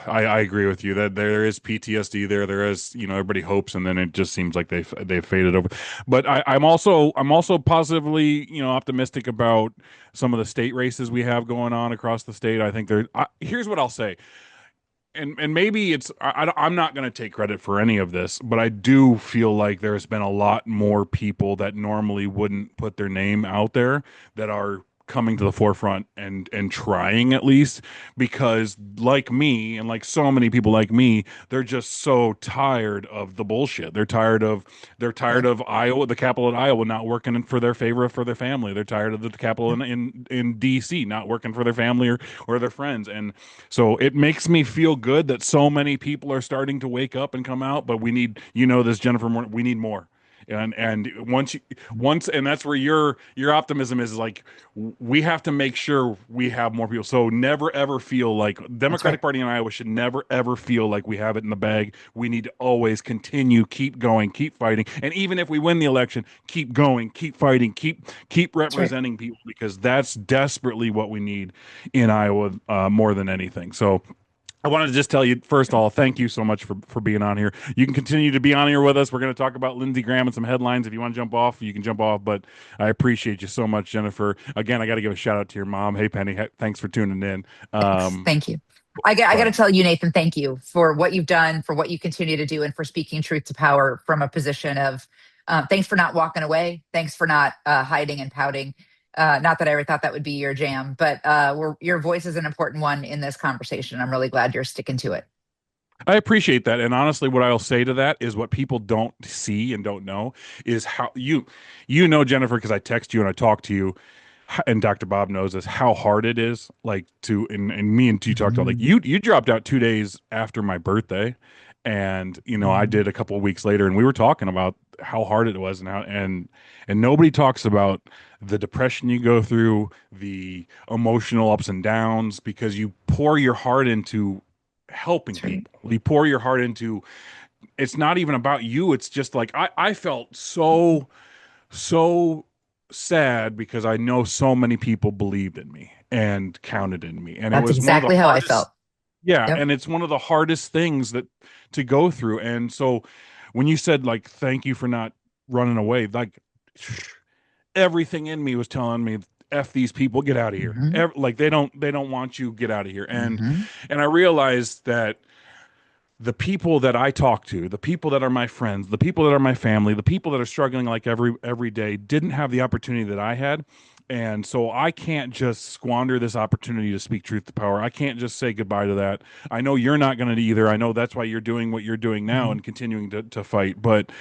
I agree with you that there is PTSD there. There is, everybody hopes, and then it just seems like they've faded over. But I'm also positively, optimistic about some of the state races we have going on across the state. I think here's what I'll say, and maybe I'm not going to take credit for any of this, but I do feel like there's been a lot more people that normally wouldn't put their name out there that are coming to the forefront and trying at least, because like me and like so many people like me, they're just so tired of the bullshit. They're tired Yep. of Iowa, the capital of Iowa, not working for their favor for their family. They're tired of the capital in DC not working for their family or their friends. And so it makes me feel good that so many people are starting to wake up and come out, but we need, this, Jennifer, we need more. And once and that's where your optimism is like, we have to make sure we have more people. So never ever feel like That's right. Democratic Party in Iowa should never ever feel like we have it in the bag. We need to always continue, keep going, keep fighting. And even if we win the election, keep going, keep fighting, keep That's right. representing people, because that's desperately what we need in Iowa, more than anything. So I wanted to just tell you, first of all, thank you so much for being on here. You can continue to be on here with us. We're going to talk about Lindsey Graham and some headlines. If you want to jump off, you can jump off. But I appreciate you so much, Jennifer. Again, I got to give a shout out to your mom. Hey, Penny, thanks for tuning in. Thanks. Thank you. I got to But tell you, Nathan, thank you for what you've done, for what you continue to do, and for speaking truth to power from a position of thanks for not walking away. Thanks for not hiding and pouting. Not that I ever thought that would be your jam, but your voice is an important one in this conversation. I'm really glad you're sticking to it. I appreciate that. And honestly, what I'll say to that is what people don't see and don't know is how Jennifer, because I text you and I talk to you, and Dr. Bob knows this, how hard it is, like and me and you talked about, like, Mhm. you dropped out 2 days after my birthday. And, I Mhm. did a couple of weeks later, and we were talking about how hard it was, and and nobody talks about the depression you go through, the emotional ups and downs, because you pour your heart into helping That's right. people. You pour your heart into, it's not even about you. It's just like, I felt so sad because I know so many people believed in me and counted in me. And it That's was one of the exactly how I hardest, felt. yeah, Yep. and it's one of the hardest things that to go through. And so when you said, like, thank you for not running away, like, everything in me was telling me, F these people, get out of here. Hmm. Like, they don't want you, get out of here. Hmm. And I realized that the people that I talk to, the people that are my friends, the people that are my family, the people that are struggling like every day didn't have the opportunity that I had. And so I can't just squander this opportunity to speak truth to power. I can't just say goodbye to that. I know you're not going to either. I know that's why you're doing what you're doing now Hmm. and continuing to fight. But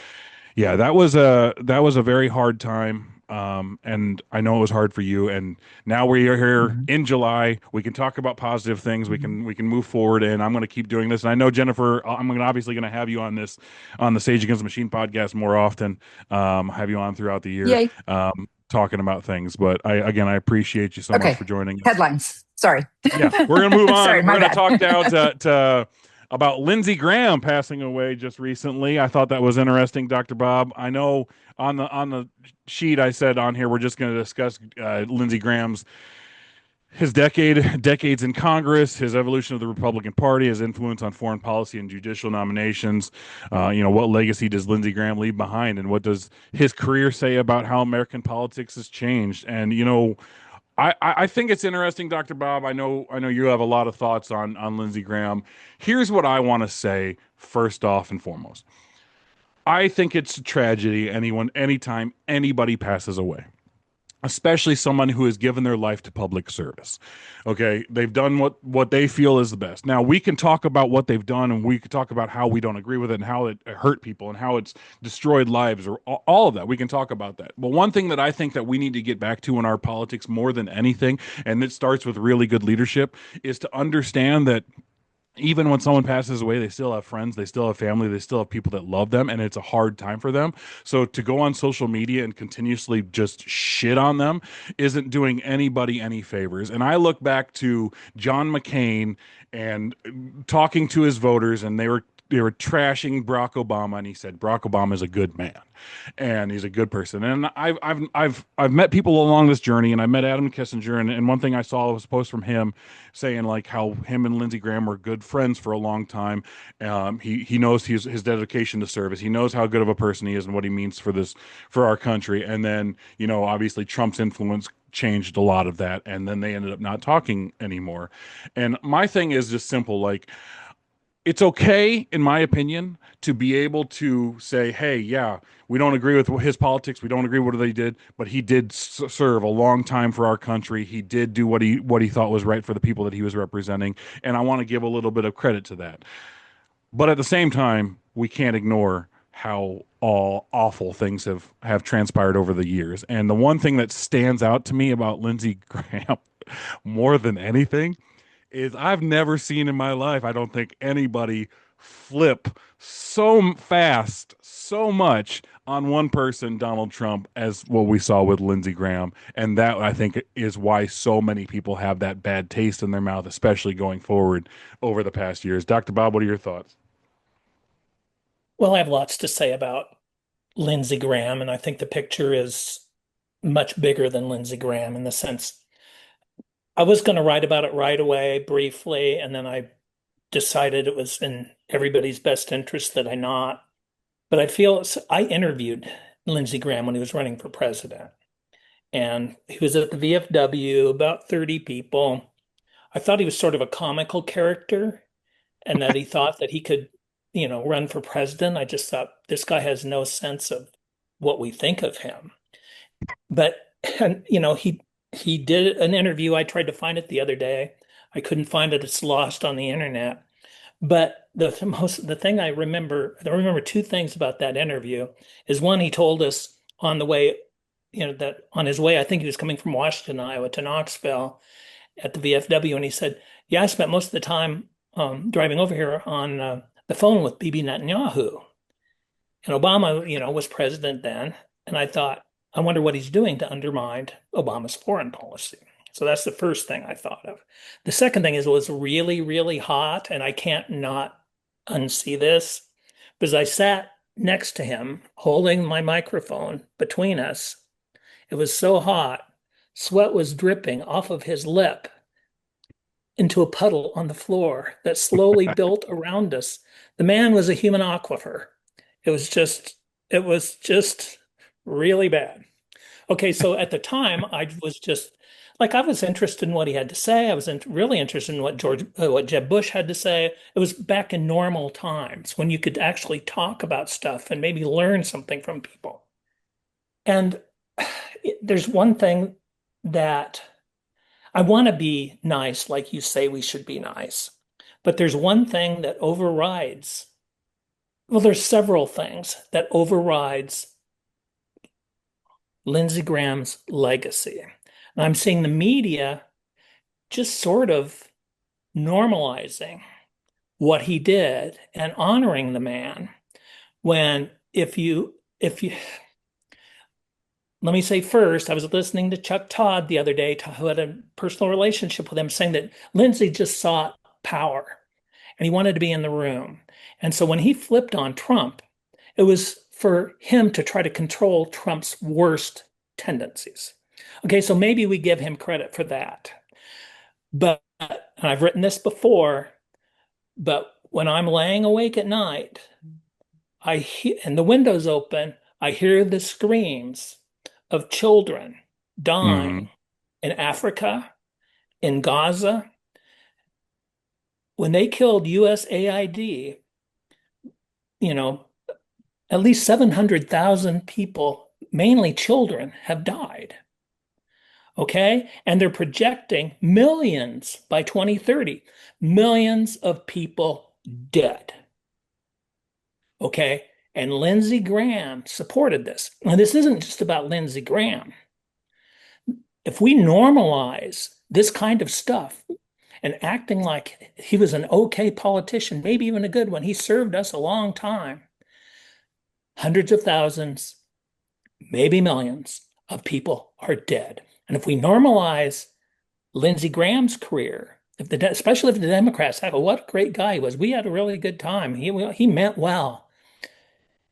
yeah, that was a very hard time. And I know it was hard for you. And now we are here Hmm. in July. We can talk about positive things. We Hmm. can we can move forward. And I'm going to keep doing this. And I know, Jennifer, obviously going to have you on the Sage Against the Machine podcast more often. Have you on throughout the year, Yay. talking about things. But I appreciate you so much Okay. for joining us. Headlines. Sorry. Yeah, we're gonna move Sorry, on. We're my gonna bad. talk now to about Lindsey Graham passing away just recently. I thought that was interesting, Dr. Bob. I know on the sheet I said on here we're just gonna discuss Lindsey Graham's his decades in Congress, his evolution of the Republican Party, his influence on foreign policy and judicial nominations. What legacy does Lindsey Graham leave behind, and what does his career say about how American politics has changed? And I think it's interesting, Dr. Bob. I know you have a lot of thoughts on Lindsey Graham. Here's what I want to say first off and foremost. I think it's a tragedy anytime anybody passes away, especially someone who has given their life to public service. Okay, they've done what they feel is the best. Now we can talk about what they've done, and we can talk about how we don't agree with it, and how it hurt people, and how it's destroyed lives, or all of that. We can talk about that. But one thing that I think that we need to get back to in our politics more than anything, and it starts with really good leadership, is to understand that even when someone passes away, they still have friends, they still have family, they still have people that love them, and it's a hard time for them. So to go on social media and continuously just shit on them isn't doing anybody any favors. And I look back to John McCain and talking to his voters, and they were trashing Barack Obama, and he said Barack Obama is a good man, and he's a good person. And I've met people along this journey, and I met Adam Kissinger, and one thing I saw was a post from him saying like how him and Lindsey Graham were good friends for a long time. He knows his dedication to service. He knows how good of a person he is and what he means for our country. And then obviously Trump's influence changed a lot of that, and then they ended up not talking anymore. And my thing is just simple, like it's okay, in my opinion, to be able to say, hey, yeah, we don't agree with his politics. We don't agree with what they did, but he did serve a long time for our country. He did do what he thought was right for the people that he was representing. And I want to give a little bit of credit to that. But at the same time, we can't ignore how all awful things have transpired over the years. And the one thing that stands out to me about Lindsey Graham more than anything is I've never seen in my life, I don't think, anybody flip so fast, so much on one person, Donald Trump, as what we saw with Lindsey Graham. And that, I think, is why so many people have that bad taste in their mouth, especially going forward over the past years. Dr. Bob, what are your thoughts? Well, I have lots to say about Lindsey Graham, and I think the picture is much bigger than Lindsey Graham in the sense I was going to write about it right away, briefly, and then I decided it was in everybody's best interest that I not. But I interviewed Lindsey Graham when he was running for president, and he was at the VFW, about 30 people. I thought he was sort of a comical character, and that he thought that he could, run for president. I just thought this guy has no sense of what we think of him. But and, he did an interview. I tried to find it the other day. I couldn't find it. It's lost on the internet. But the thing I remember two things about that interview is one, he told us on the way, that on his way, I think he was coming from Washington, Iowa to Knoxville at the VFW, and he said, "Yeah, I spent most of the time driving over here on the phone with Bibi Netanyahu." And Obama, was president then, and I thought, I wonder what he's doing to undermine Obama's foreign policy. So that's the first thing I thought of. The second thing is it was really, really hot, and I can't not unsee this because I sat next to him holding my microphone between us. It was so hot, sweat was dripping off of his lip into a puddle on the floor that slowly built around us. The man was a human aquifer. It was just really bad. Okay, so at the time, I was just I was interested in what he had to say. I was really interested in what Jeb Bush had to say. It was back in normal times when you could actually talk about stuff and maybe learn something from people. And there's one thing that I want to be nice, like you say we should be nice, but there's one thing that overrides. Well, there's several things that overrides Lindsey Graham's legacy. And I'm seeing the media just sort of normalizing what he did and honoring the man when let me say first, I was listening to Chuck Todd the other day who had a personal relationship with him saying that Lindsey just sought power and he wanted to be in the room. And so when he flipped on Trump, it was for him to try to control Trump's worst tendencies. Okay, so maybe we give him credit for that. But, and I've written this before, but when I'm laying awake at night, and the window's open, I hear the screams of children dying in Africa, in Gaza. When they killed USAID, at least 700,000 people, mainly children, have died. Okay? And they're projecting millions by 2030, millions of people dead. Okay? And Lindsey Graham supported this. And this isn't just about Lindsey Graham. If we normalize this kind of stuff, and acting like he was an okay politician, maybe even a good one. He served us a long time. Hundreds of thousands, maybe millions of people are dead. And if we normalize Lindsey Graham's career, especially if the Democrats have, what a great guy he was. We had a really good time. He meant well.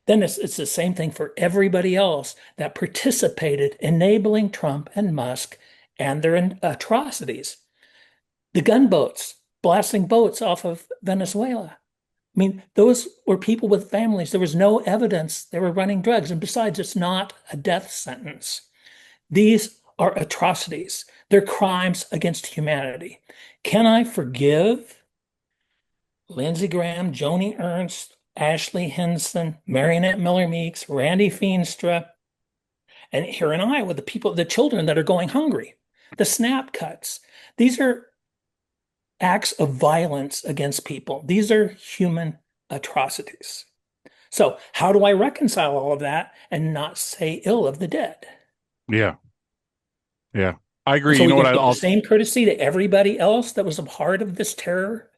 Then it's the same thing for everybody else that participated enabling Trump and Musk and their atrocities. The gunboats, blasting boats off of Venezuela. I mean, those were people with families. There was no evidence they were running drugs. And besides, it's not a death sentence. These are atrocities. They're crimes against humanity. Can I forgive Lindsey Graham, Joni Ernst, Ashley Henson, Marionette Miller Meeks, Randy Feenstra, and here in Iowa, the children that are going hungry, the snap cuts? These are acts of violence against people. These are human atrocities. So, how do I reconcile all of that and not say ill of the dead? Yeah. Yeah. I And agree. so You we know what can show the I'll same courtesy to everybody else that was a part of this terror.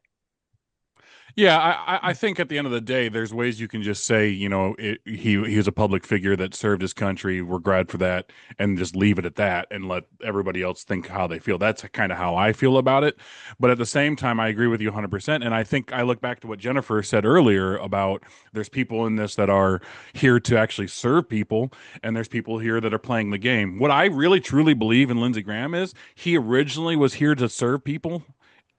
Yeah, I think at the end of the day, there's ways you can just say, he was a public figure that served his country. We're glad for that, and just leave it at that, and let everybody else think how they feel. That's kind of how I feel about it. But at the same time, I agree with you 100%. And I think I look back to what Jennifer said earlier about there's people in this that are here to actually serve people, and there's people here that are playing the game. What I really truly believe in Lindsey Graham is he originally was here to serve people,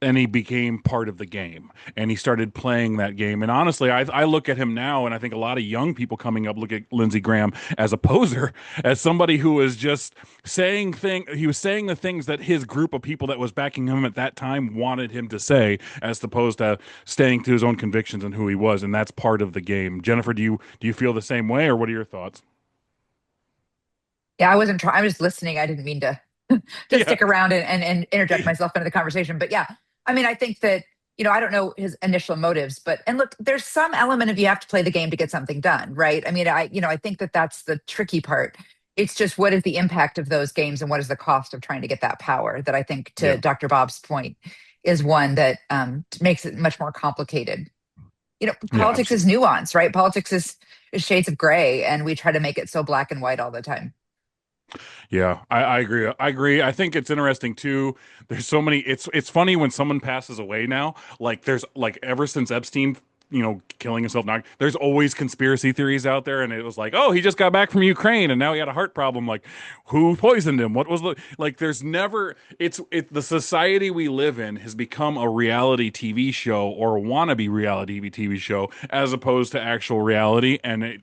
and he became part of the game, and he started playing that game. And honestly, I look at him now, and I think a lot of young people coming up look at Lindsey Graham as a poser, as somebody who is just he was saying the things that his group of people that was backing him at that time wanted him to say, as opposed to staying to his own convictions and who he was. And that's part of the game. Jennifer, do you feel the same way, or what are your thoughts? Yeah, I wasn't trying. I was listening. I didn't mean to Yeah. stick around and interject myself into the conversation. But yeah, I mean, I think that, I don't know his initial motives, but, and look, there's some element of you have to play the game to get something done, right? I mean, I think that that's the tricky part. It's just what is the impact of those games and what is the cost of trying to get that power that I think, to Yeah. Dr. Bob's point, is one that makes it much more complicated. Yeah, Politics is nuance, right? Politics is shades of gray, and we try to make it so black and white all the time. Yeah, I agree. I agree. I think it's interesting too. There's so many. It's funny when someone passes away now. Like there's like ever since Epstein, killing himself. Now there's always conspiracy theories out there, and it was like, oh, he just got back from Ukraine, and now he had a heart problem. Like, who poisoned him? What was the like? There's never. The society we live in has become a reality TV show or a wannabe reality TV show as opposed to actual reality, and and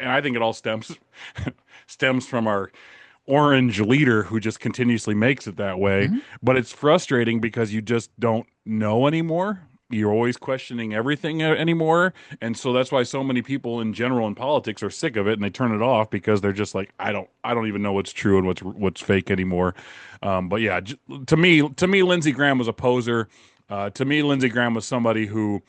I think it all stems from our orange leader who just continuously makes it that way. Mhm. But it's frustrating because you just don't know anymore. You're always questioning everything anymore. And so that's why so many people in general in politics are sick of it, and they turn it off because they're just like, I don't even know what's true and what's fake anymore. But yeah, to me, Lindsey Graham was a poser. To me, Lindsey Graham was somebody who,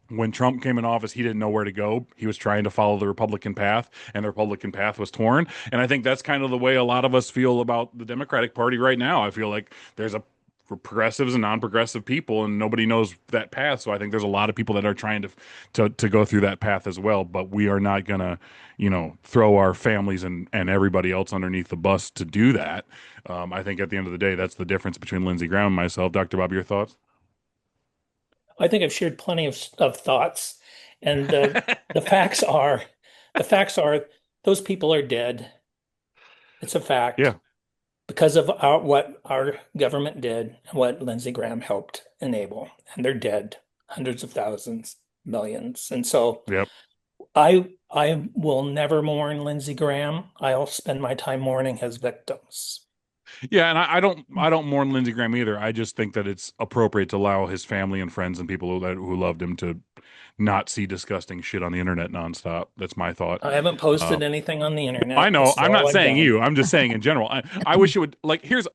when Trump came in office, he didn't know where to go. He was trying to follow the Republican path, and the Republican path was torn. And I think that's kind of the way a lot of us feel about the Democratic Party right now. I feel like there's a progressives and non-progressive people, and nobody knows that path. So I think there's a lot of people that are trying to go through that path as well. But we are not gonna, throw our families and everybody else underneath the bus to do that. I think at the end of the day, that's the difference between Lindsey Graham and myself. Dr. Bob, your thoughts? I think I've shared plenty of thoughts, and the facts are, the facts are, those people are dead. It's a fact Yeah. because of what our government did and what Lindsey Graham helped enable, and they're dead, hundreds of thousands, millions. And so Yep. I will never mourn Lindsey Graham. I'll spend my time mourning his victims. Yeah, and I don't mourn Lindsey Graham either. I just think that it's appropriate to allow his family and friends and people who loved him to not see disgusting shit on the internet nonstop. That's my thought. I haven't Uh, posted anything on the I internet. know. This is I'm all not I've saying done. you. I'm just saying in general. I wish it would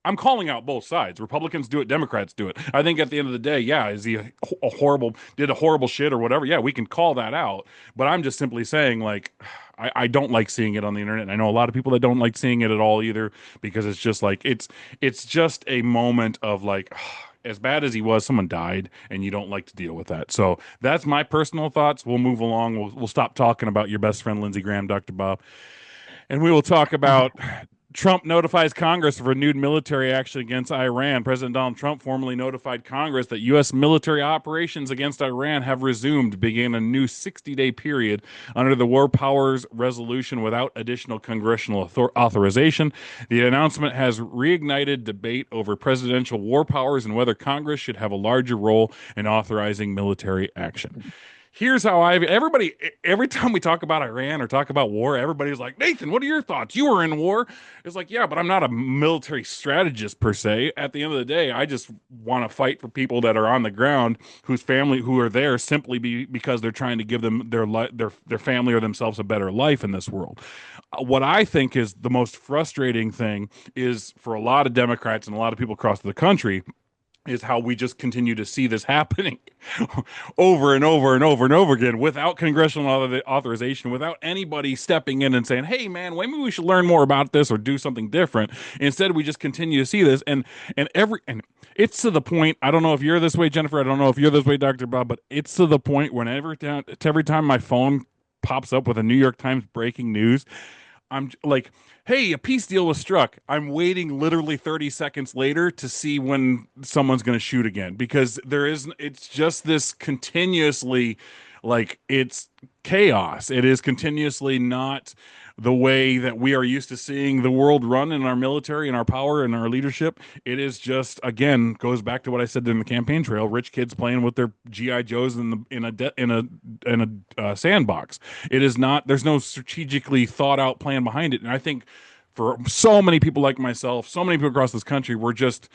I'm calling out both sides. Republicans do it. Democrats do it. I think at the end of the day, yeah, is he did a horrible shit or whatever? Yeah, we can call that out. But I'm just simply saying, like, I don't like seeing it on the internet. And I know a lot of people that don't like seeing it at all either, because it's just like it's just a moment of like, as bad as he was, someone died, and you don't like to deal with that. So that's my personal thoughts. We'll move along. We'll stop talking about your best friend Lindsey Graham, Dr. Bob, and we will talk about Trump notifies Congress of renewed military action against Iran. President Donald Trump formally notified Congress that U.S. military operations against Iran have resumed, beginning a new 60-day period under the War Powers Resolution without additional congressional authorization. The announcement has reignited debate over presidential war powers and whether Congress should have a larger role in authorizing military action. Here's how everybody, every time we talk about Iran or talk about war, everybody's like, Nathan, what are your thoughts? You were in war. It's like, yeah, but I'm not a military strategist per se. At the end of the day, I just want to fight for people that are on the ground, whose family, who are there simply because they're trying to give them their family or themselves a better life in this world. What I think is the most frustrating thing is for a lot of Democrats and a lot of people across the country is how we just continue to see this happening over and over and over and over again without congressional authorization, without anybody stepping in and saying, hey, man, maybe we should learn more about this or do something different. Instead, we just continue to see this. And it's to the point, I don't know if you're this way, Jennifer, I don't know if you're this way, Dr. Bob, but it's to the point whenever every time my phone pops up with a New York Times breaking news, I'm like, hey, a peace deal was struck. I'm waiting literally 30 seconds later to see when someone's going to shoot again because it's just this continuously, like, it's chaos. It is continuously not the way that we are used to seeing the world run in our military and our power and our leadership. It is just, again, goes back to what I said in the campaign trail: rich kids playing with their GI Joes in a sandbox. It is not. There's no strategically thought out plan behind it, and I think for so many people like myself, so many people across this country, we're just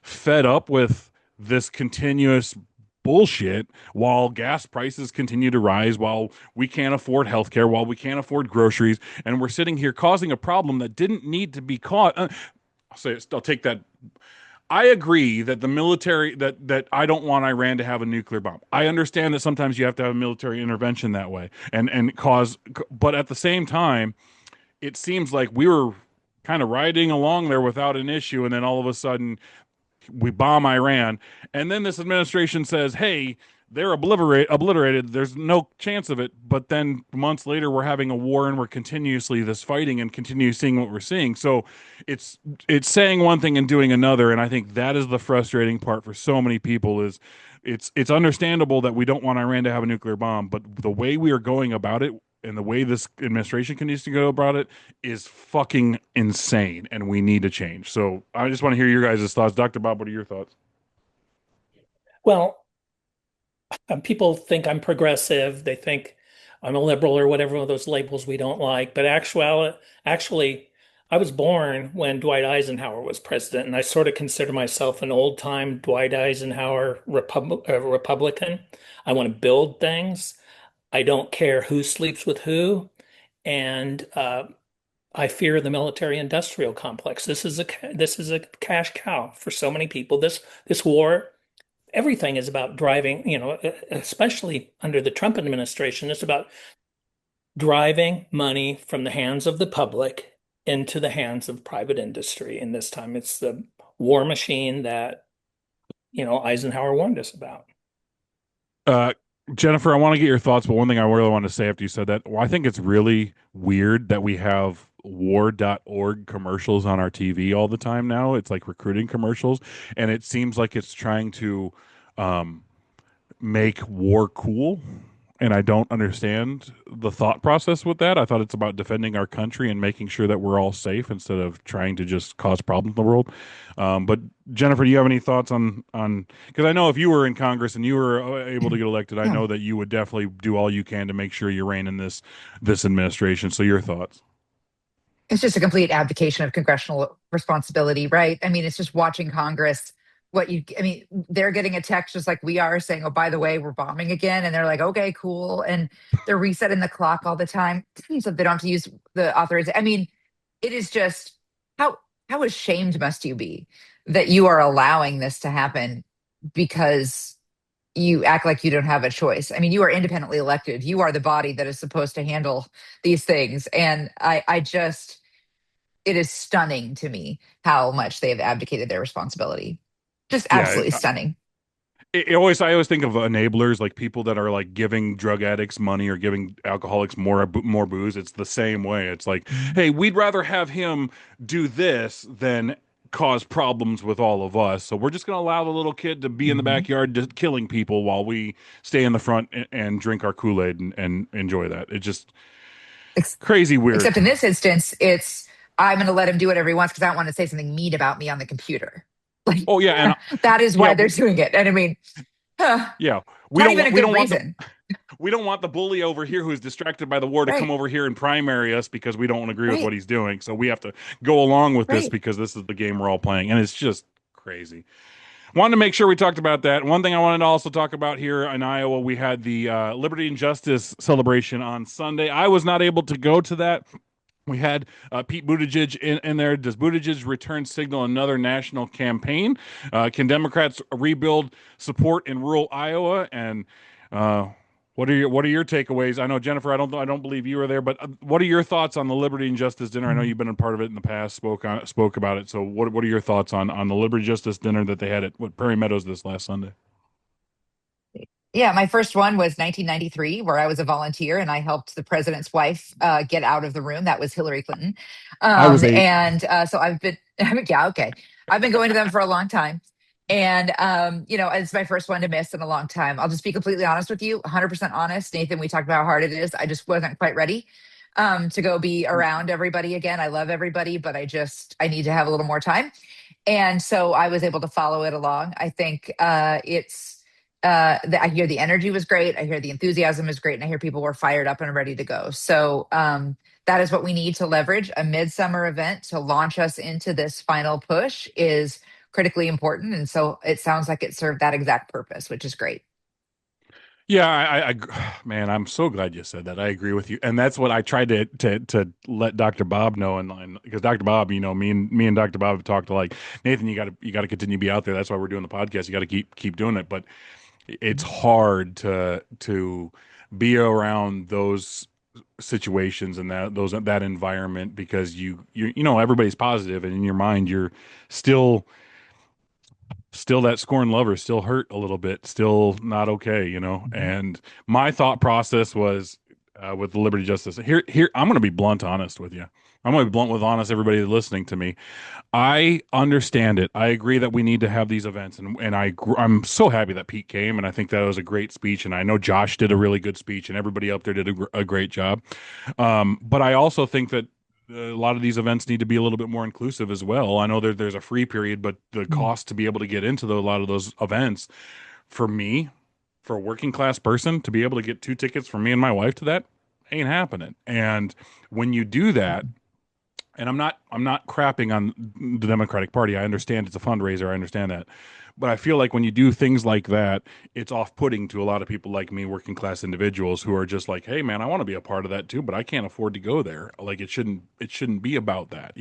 fed up with this continuous bullshit while gas prices continue to rise, while we can't afford healthcare, while we can't afford groceries, and we're sitting here causing a problem that didn't need to be caused. I'll take that. I agree that the military that I don't want Iran to have a nuclear bomb. I understand that sometimes you have to have a military intervention that way and cause, but at the same time, it seems like we were kind of riding along there without an issue, and then all of a sudden we bomb Iran, and then this administration says, hey, they're obliterated. There's no chance of it. But then months later, we're having a war, and we're continuously this fighting and continue seeing what we're seeing. So it's saying one thing and doing another, and I think that is the frustrating part for so many people. Is it's understandable that we don't want Iran to have a nuclear bomb, but the way we are going about it and the way this administration continues to go about it is fucking insane, and we need to change. So I just want to hear your guys' thoughts. Dr. Bob, what are your thoughts? Well, people think I'm progressive. They think I'm a liberal or whatever of those labels we don't like. But actually, I was born when Dwight Eisenhower was president, and I sort of consider myself an old-time Dwight Eisenhower Republican. I want to build things. I don't care who sleeps with who, and I fear the military-industrial complex. This is a cash cow for so many people. This war, everything is about driving, especially under the Trump administration, it's about driving money from the hands of the public into the hands of private industry. And this time it's the war machine that, Eisenhower warned us about. Jennifer, I want to get your thoughts, but one thing I really want to say after you said that, well, I think it's really weird that we have war.org commercials on our TV all the time now. It's like recruiting commercials, and it seems like it's trying to make war cool. And I don't understand the thought process with that. I thought it's about defending our country and making sure that we're all safe instead of trying to just cause problems in the world. But Jennifer, do you have any thoughts on because I know if you were in Congress and you were able to get elected, I know that you would definitely do all you can to make sure you reign in this administration. So your thoughts? It's just a complete abdication of congressional responsibility, right? I mean, it's just watching Congress. They're getting a text just like we are saying, oh, by the way, we're bombing again. And they're like, okay, cool. And they're resetting the clock all the time so they don't have to use the authorization. I mean, it is just how ashamed must you be that you are allowing this to happen because you act like you don't have a choice. I mean, you are independently elected. You are the body that is supposed to handle these things. And it is stunning to me how much they have abdicated their responsibility. Just Yeah, absolutely stunning. I always think of enablers, like people that are like giving drug addicts money or giving alcoholics more booze. It's the same way. It's like, Mhm. hey, we'd rather have him do this than cause problems with all of us. So we're just going to allow the little kid to be in the Mhm. backyard just killing people while we stay in the front and drink our Kool-Aid and enjoy that. It's just Ex- crazy weird. Except in this instance, it's I'm going to let him do whatever he wants because I don't want to say something mean about me on the computer. Like Oh yeah, and that is yeah, why they're doing it. And I mean, yeah. not even a We good don't want the reason. we don't want the bully over here who's distracted by the war to come Right. over here and primary us because we don't agree with what Right. he's doing. So we have to go along with this Right. because this is the game we're all playing. And it's just crazy. Wanted to make sure we talked about that. One thing I wanted to also talk about here in Iowa, we had the Liberty and Justice celebration on Sunday. I was not able to go to that. We had Pete Buttigieg in there. Does Buttigieg return signal another national campaign? Can Democrats rebuild support in rural Iowa? And uh, what are your takeaways? I know Jennifer, I don't believe you were there, but what are your thoughts on the Liberty and Justice dinner? I know you've been a part of it in the past, spoke about it. So what are your thoughts on the Liberty Justice dinner that they had at Prairie Meadows this last Sunday? Yeah, my first one was 1993, where I was a volunteer and I helped the president's wife get out of the room. That was Hillary Clinton. I was 8. And so I've been, yeah, okay. I've been going to them for a long time. And, it's my first one to miss in a long time. I'll just be completely honest with you, 100% honest. Nathan, we talked about how hard it is. I just wasn't quite ready to go be around everybody again. I love everybody, but I need to have a little more time. And so I was able to follow it along. I think I hear the energy was great. I hear the enthusiasm is great, and I hear people were fired up and ready to go. So that is what we need to leverage. A midsummer event to launch us into this final push is critically important, and so it sounds like it served that exact purpose, which is great. Yeah, man, I'm so glad you said that. I agree with you, and that's what I tried to let Dr. Bob know, and because Dr. Bob, me and Dr. Bob have talked to like Nathan, you got to continue to be out there. That's why we're doing the podcast. You got to keep doing it, but it's hard to be around those situations and that environment because everybody's positive, and in your mind you're still that scorned lover, still hurt a little bit, still not okay, Mhm. And my thought process was with the Liberty Justice. Here, I'm going to be blunt, honest with you. I'm going to be blunt with honest. Everybody listening to me, I understand it. I agree that we need to have these events, and I'm so happy that Pete came, and I think that was a great speech, and I know Josh did a really good speech, and everybody up there did a great job. But I also think that a lot of these events need to be a little bit more inclusive as well. I know there's a free period, but the Mhm. cost to be able to get into a lot of those events, for me, for a working class person, to be able to get 2 tickets for me and my wife to that ain't happening. And when you do that, and I'm not crapping on the Democratic Party. I understand it's a fundraiser. I understand that. But I feel like when you do things like that, it's off-putting to a lot of people like me, working class individuals who are just like, "Hey man, I want to be a part of that too, but I can't afford to go there." Like it shouldn't be about that.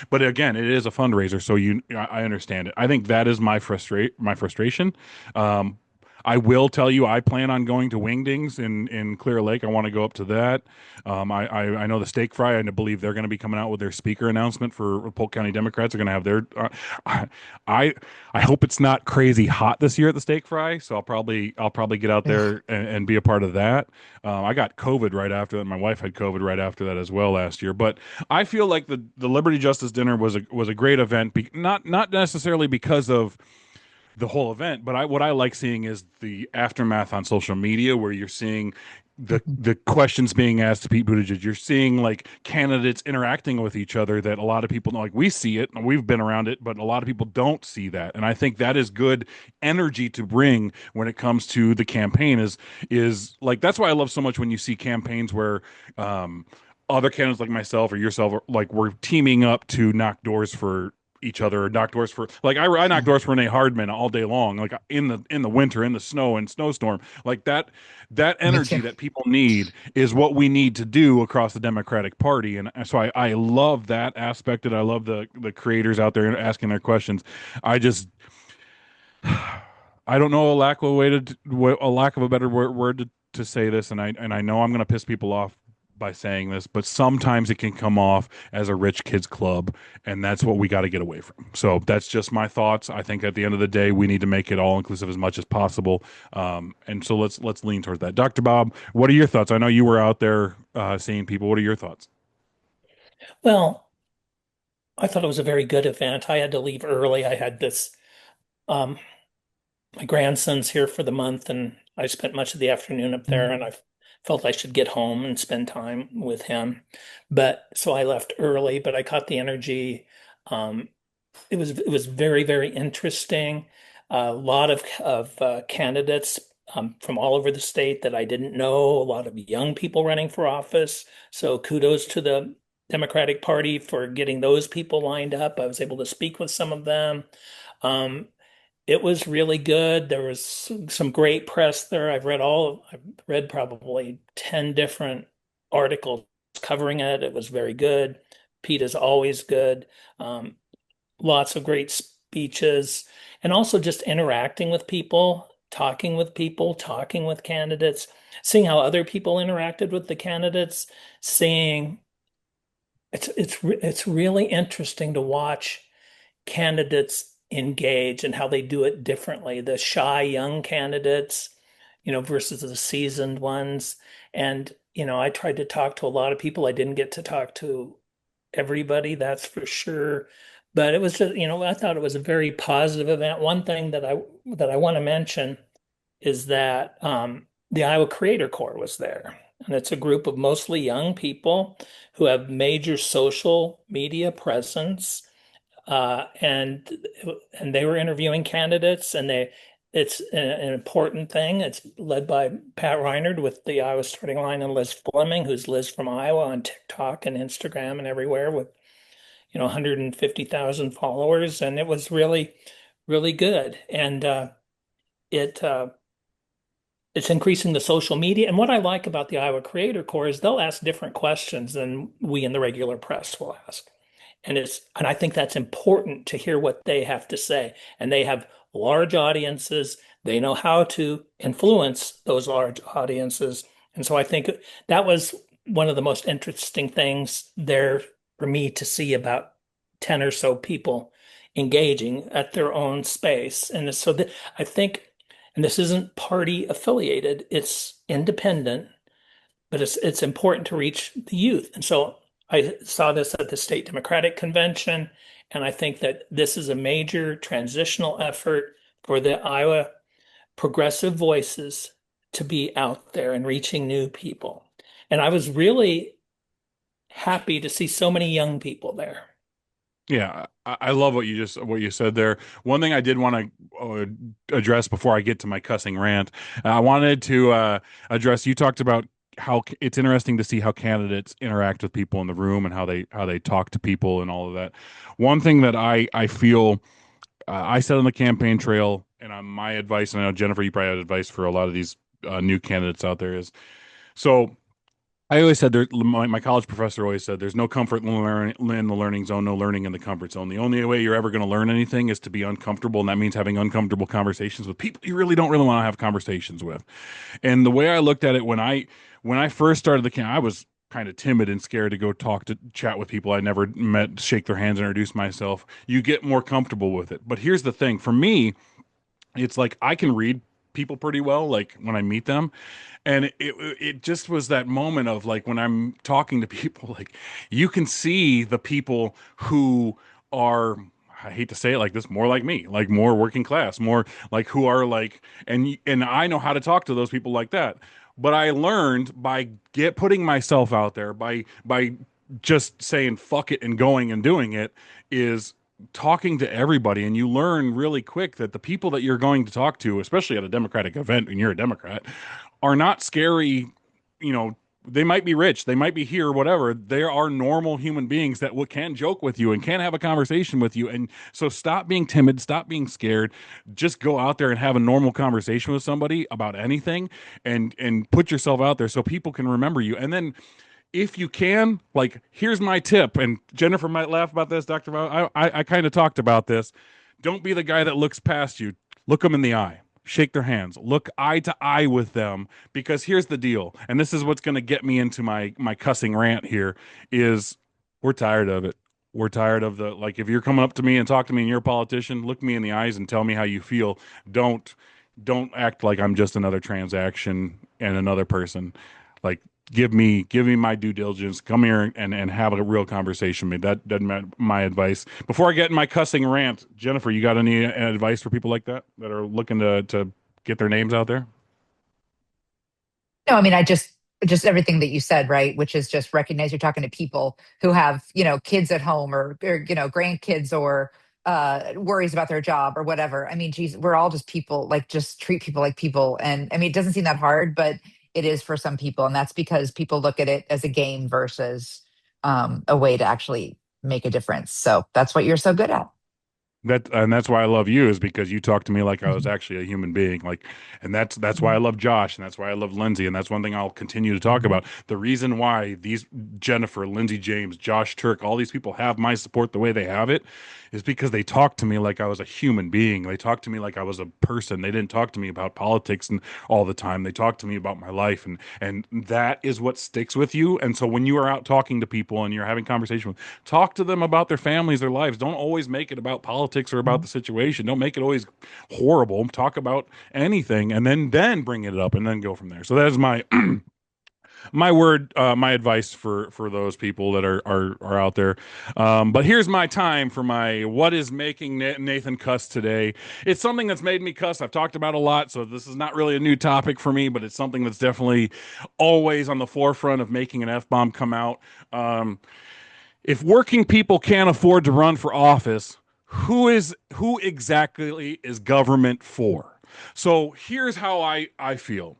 But again, it is a fundraiser, so I understand it. I think that is my frustration. Um I will tell you, I plan on going to Wingdings in Clear Lake. I want to go up to that. I know the Steak Fry. I believe they're going to be coming out with their speaker announcement for Polk County Democrats. They're going to have their. I I hope it's not crazy hot this year at the Steak Fry, so I'll probably get out Ugh. there and be a part of that. I got COVID right after that. My wife had COVID right after that as well last year. But I feel like the Liberty Justice Dinner was a great event. Not necessarily because of the whole event. But what I like seeing is the aftermath on social media, where you're seeing Mhm. the questions being asked to Pete Buttigieg. You're seeing like candidates interacting with each other that a lot of people like. We see it, and we've been around it, but a lot of people don't see that. And I think that is good energy to bring when it comes to the campaign. Is like that's why I love so much when you see campaigns where. Other candidates like myself or yourself, like we're teaming up to knock doors for each other or knock doors for like I knock Mhm. doors for Renee Hardman all day long, like in the winter, in the snow and snowstorm, like that Me too. energy that people need is what we need to do across the Democratic Party. And so I love that aspect, and I love the creators out there asking their questions. I just I don't know a lack of a better word to say this, and I know I'm going to piss people off by saying this, but sometimes it can come off as a rich kids club, and that's what we got to get away from. So that's just my thoughts. I think at the end of the day, we need to make it all inclusive as much as possible. And so let's lean towards that. Dr. Bob, what are your thoughts? I know you were out there seeing people. What are your thoughts? Well, I thought it was a very good event. I had to leave early. I had this, um, my grandson's here for the month, and I spent much of the afternoon up there, and I felt I should get home and spend time with him. But so I left early, but I caught the energy. Um, it was very, very interesting. A lot of candidates from all over the state that I didn't know. A lot of young people running for office. So kudos to the Democratic Party for getting those people lined up. I was able to speak with some of them. Um, it was really good. There was some great press there. I've read probably 10 different articles covering it. It was very good. Pete is always good. Um, Lots of great speeches, and also just interacting with people, talking with candidates, seeing how other people interacted with the candidates, seeing it's really interesting to watch candidates engage and how they do it differently. The shy young candidates, versus the seasoned ones. And, I tried to talk to a lot of people. I didn't get to talk to everybody, that's for sure. But it was just, I thought it was a very positive event. One thing that I want to mention is that the Iowa Creator Corps was there. And it's a group of mostly young people who have major social media presence. And they were interviewing candidates, and it's an important thing. It's led by Pat Reinard with the Iowa Starting Line, and Liz Fleming, who's Liz from Iowa on TikTok and Instagram and everywhere with 150,000 followers, and it was really, really good. And it it's increasing the social media. And what I like about the Iowa Creator Corps is they'll ask different questions than we in the regular press will ask. And I think that's important to hear what they have to say. And they have large audiences. They know how to influence those large audiences. And so I think that was one of the most interesting things there for me to see, about 10 or so people engaging at their own space. And so I think, and this isn't party affiliated, it's independent, but it's important to reach the youth. And so I saw this at the state Democratic convention, and I think that this is a major transitional effort for the Iowa progressive voices to be out there and reaching new people. And I was really happy to see so many young people there. Yeah, I love what you said there. One thing I did want to address before I get to my cussing rant, I wanted to address. You talked about how it's interesting to see how candidates interact with people in the room and how they talk to people and all of that. One thing that I feel I said on the campaign trail, and my advice, and I know Jennifer, you probably have advice for a lot of these new candidates out there, is so. I always said my college professor always said there's no comfort in the learning zone, no learning in the comfort zone. The only way you're ever going to learn anything is to be uncomfortable, and that means having uncomfortable conversations with people you really don't want to have conversations with. And the way I looked at it when I first started the camp, I was kind of timid and scared to go chat with people I never met, shake their hands, introduce myself. You get more comfortable with it. But here's the thing, for me, it's like I can read people pretty well, like when I meet them. And it just was that moment of like when I'm talking to people, like you can see the people who are, I hate to say it like this, more like me, like more working class, more like who are like, and I know how to talk to those people like that. But I learned by putting myself out there, by just saying fuck it and going and doing it, is talking to everybody. And you learn really quick that the people that you're going to talk to, especially at a Democratic event when you're a Democrat, are not scary. They might be rich, they might be here, whatever. They are normal human beings that can joke with you and can have a conversation with you. And so stop being timid, stop being scared. Just go out there and have a normal conversation with somebody about anything, and put yourself out there so people can remember you. And then if you can, like, here's my tip, and Jennifer might laugh about this, I kind of talked about this. Don't be the guy that looks past you. Look them in the eye. shake their hands, look eye to eye with them, because here's the deal, and this is what's going to get me into my cussing rant here, is we're tired of it. We're tired of the, like, if you're coming up to me and talk to me and you're a politician, look me in the eyes and tell me how you feel. Don't don't act like I'm just another transaction and another person. Like, give me my due diligence. Come here and have a real conversation with me. That's my advice. Before I get in my cussing rant, Jennifer, you got any advice for people like that are looking to get their names out there? No, I mean, I just everything that you said, right? Which is just recognize you're talking to people who have, kids at home or grandkids or worries about their job or whatever. I mean, geez, we're all just people, like just treat people like people. And I mean, it doesn't seem that hard, but it is for some people. And that's because people look at it as a game versus a way to actually make a difference. So that's what you're so good at. That's why I love you, is because you talk to me like I was Mhm. actually a human being. Like, and that's why I love Josh, and that's why I love Lindsay, and that's one thing I'll continue to talk about. The reason why these Jennifer, Lindsay James, Josh Turk, all these people have my support the way they have it is because they talk to me like I was a human being. They talk to me like I was a person. They didn't talk to me about politics and all the time. They talked to me about my life, and that is what sticks with you. And so when you are out talking to people and you're having conversation with, talk to them about their families, their lives. Don't always make it about politics or about the situation. Don't make it always horrible. Talk about anything, and then bring it up and then go from there. So that is my my word, my advice for those people that are out there. But here's my time for my what is making Nathan cuss today. It's something that's made me cuss. I've talked about a lot, so this is not really a new topic for me, but it's something that's definitely always on the forefront of making an F-bomb come out. If working people can't afford to run for office, who exactly is government for? So here's how I feel.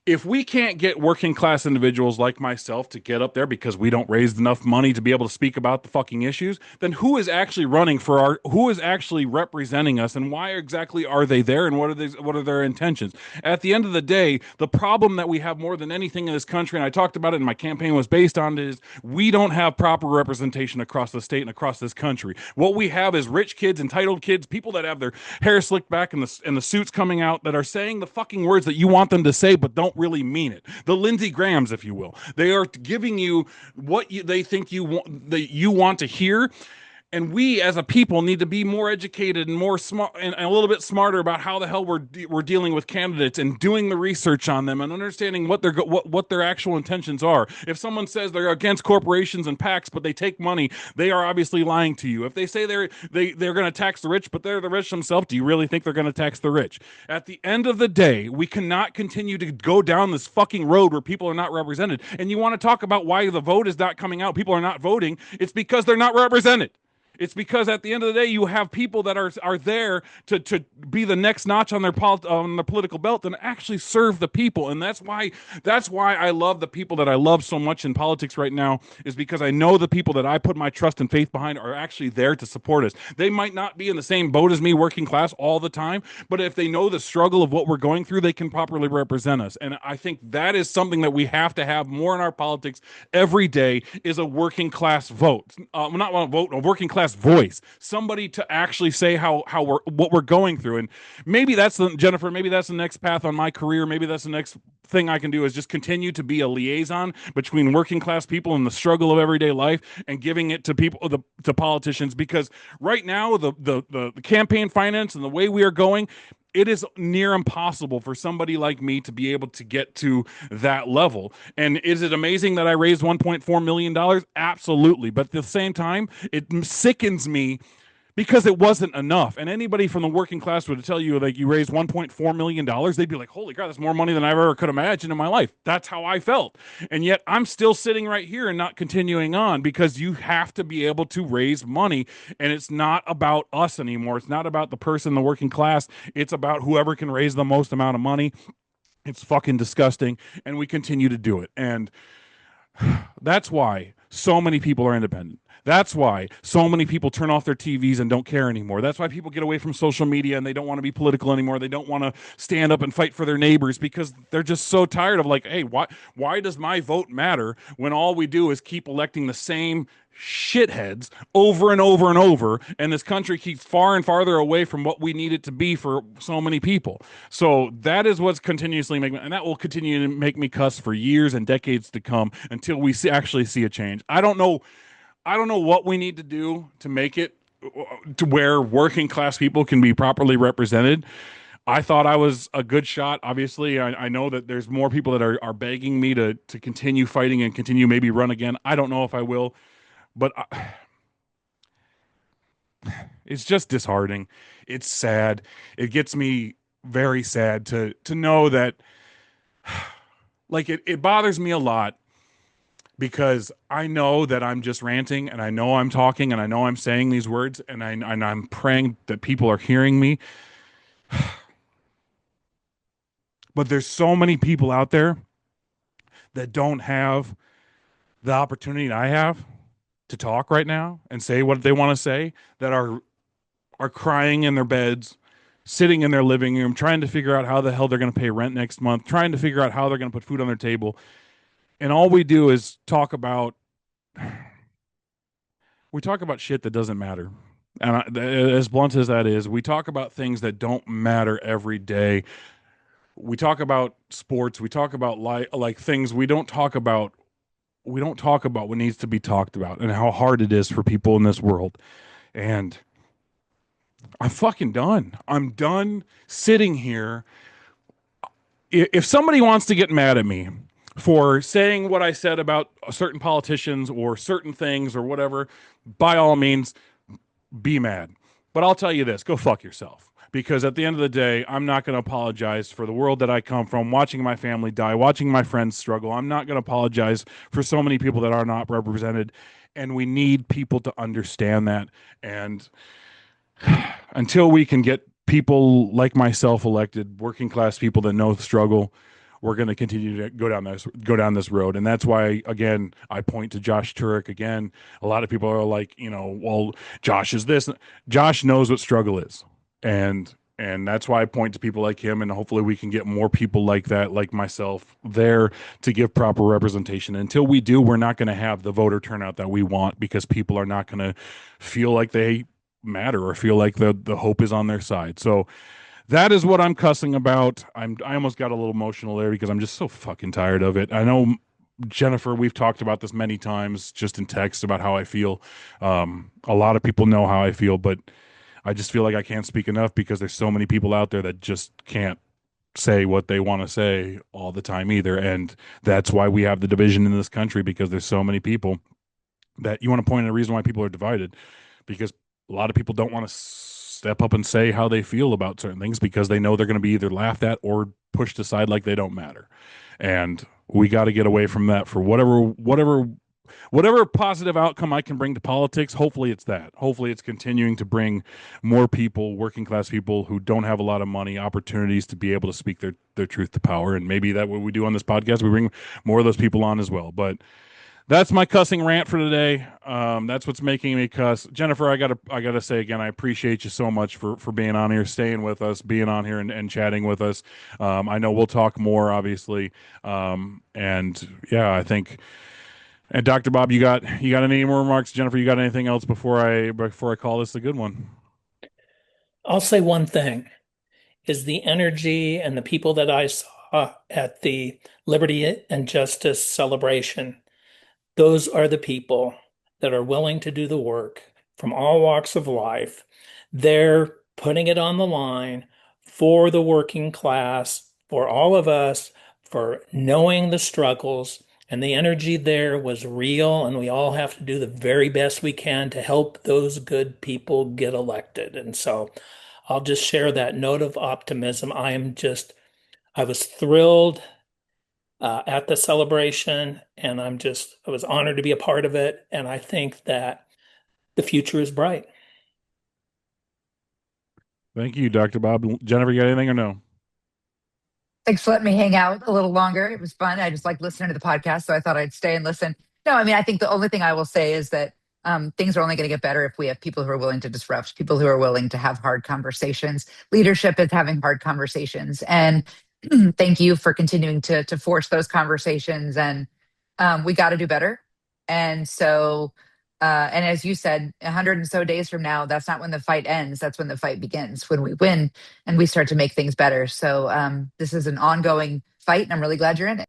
If we can't get working class individuals like myself to get up there because we don't raise enough money to be able to speak about the fucking issues, then who is actually running for who is actually representing us, and why exactly are they there, and what are their intentions? At the end of the day, the problem that we have more than anything in this country, and I talked about it and my campaign was based on it, is we don't have proper representation across the state and across this country. What we have is rich kids, entitled kids, people that have their hair slicked back and the suits coming out, that are saying the fucking words that you want them to say but don't really mean it. The Lindsey Grahams, if you will. They are giving you what they think you want to hear, and we as a people need to be more educated and more smart and a little bit smarter about how the hell we're dealing with candidates, and doing the research on them and understanding what their actual intentions are. If someone says they're against corporations and PACs but they take money, they are obviously lying to you. If they say they're going to tax the rich but they're the rich themselves, do you really think they're going to tax the rich? At the end of the day, we cannot continue to go down this fucking road where people are not represented. And you want to talk about why the vote is not coming out, people are not voting, it's because they're not represented. It's because at the end of the day, you have people that are there to be the next notch on on the political belt and actually serve the people. And that's why I love the people that I love so much in politics right now, is because I know the people that I put my trust and faith behind are actually there to support us. They might not be in the same boat as me, working class, all the time, but if they know the struggle of what we're going through, they can properly represent us. And I think that is something that we have to have more in our politics every day, is a working class vote. Not a vote, a working class voice, somebody to actually say how what we're going through. And maybe that's Jennifer, maybe that's the next path on my career. Maybe that's the next thing I can do, is just continue to be a liaison between working class people and the struggle of everyday life, and giving it to people, to politicians. Because right now the campaign finance and the way we are going, it is near impossible for somebody like me to be able to get to that level. And is it amazing that I raised $1.4 million? Absolutely. But at the same time, it sickens me because it wasn't enough. And anybody from the working class would tell you, like, you raised $1.4 million, they'd be like, holy crap, that's more money than I ever could imagine in my life. That's how I felt. And yet I'm still sitting right here and not continuing on, because you have to be able to raise money. And it's not about us anymore. It's not about the person in the working class. It's about whoever can raise the most amount of money. It's fucking disgusting. And we continue to do it. And that's why so many people are independent. That's why so many people turn off their TVs and don't care anymore. That's why people get away from social media and they don't want to be political anymore. They don't want to stand up and fight for their neighbors because they're just so tired of like, hey, why does my vote matter when all we do is keep electing the same shitheads over and over and over, and this country keeps far and farther away from what we need it to be for so many people. So that is what's continuously making, and that will continue to make me cuss for years and decades to come until we actually see a change. I don't know what we need to do to make it to where working class people can be properly represented. I thought I was a good shot. Obviously, I know that there's more people that are begging me to continue fighting and continue maybe run again. I don't know if I will, but it's just disheartening. It's sad. It gets me very sad to know that like it bothers me a lot because I know that I'm just ranting and I know I'm talking and I know I'm saying these words and I'm praying that people are hearing me. But there's so many people out there that don't have the opportunity I have to talk right now and say what they want to say, that are crying in their beds, sitting in their living room, trying to figure out how the hell they're going to pay rent next month, trying to figure out how they're going to put food on their table. And all we do is talk about shit that doesn't matter. And as blunt as that is, we talk about things that don't matter every day. We talk about sports. We talk about like things. We don't talk about what needs to be talked about and how hard it is for people in this world. And I'm fucking done. I'm done sitting here. If somebody wants to get mad at me for saying what I said about certain politicians or certain things or whatever, by all means, be mad. But I'll tell you this, go fuck yourself. Because at the end of the day, I'm not going to apologize for the world that I come from, watching my family die, watching my friends struggle. I'm not going to apologize for so many people that are not represented. And we need people to understand that. And until we can get people like myself elected, working class people that know the struggle, we're going to continue to go down this road. And that's why, again, I point to Josh Turek again. A lot of people are like, well, Josh is this. Josh knows what struggle is. And that's why I point to people like him, and hopefully we can get more people like that, like myself, there to give proper representation. Until we do, we're not going to have the voter turnout that we want, because people are not going to feel like they matter or feel like the hope is on their side. So that is what I'm cussing about. I almost got a little emotional there because I'm just so fucking tired of it. I know, Jennifer, we've talked about this many times just in text about how I feel. A lot of people know how I feel, but I just feel like I can't speak enough because there's so many people out there that just can't say what they want to say all the time either. And that's why we have the division in this country, because there's so many people that you want to point out a reason why people are divided, because a lot of people don't want to step up and say how they feel about certain things because they know they're going to be either laughed at or pushed aside like they don't matter. And we got to get away from that for whatever positive outcome I can bring to politics. Hopefully it's that. Hopefully it's continuing to bring more people, working class people who don't have a lot of money, opportunities to be able to speak their truth to power. And maybe that what we do on this podcast, we bring more of those people on as well. But that's my cussing rant for today. That's what's making me cuss. Jennifer, I gotta say again, I appreciate you so much for being on here, staying with us, being on here and chatting with us. I know we'll talk more, obviously. And yeah, I think. And Dr. Bob, you got any more remarks? Jennifer, you got anything else before I call this a good one? I'll say one thing is the energy and the people that I saw at the Liberty and Justice celebration. Those are the people that are willing to do the work from all walks of life. They're putting it on the line for the working class, for all of us, for knowing the struggles. And the energy there was real, and we all have to do the very best we can to help those good people get elected. And so I'll just share that note of optimism. I was thrilled at the celebration, and I was honored to be a part of it. And I think that the future is bright. Thank you, Dr. Bob. Jennifer, you got anything or no? Thanks for letting me hang out a little longer. It was fun. I just like listening to the podcast, so I thought I'd stay and listen. No, I mean, I think the only thing I will say is that things are only going to get better if we have people who are willing to disrupt, people who are willing to have hard conversations. Leadership is having hard conversations, and thank you for continuing to force those conversations. And we got to do better. And so, and as you said, 100 and so days from now, that's not when the fight ends. That's when the fight begins, when we win and we start to make things better. So this is an ongoing fight, and I'm really glad you're in it.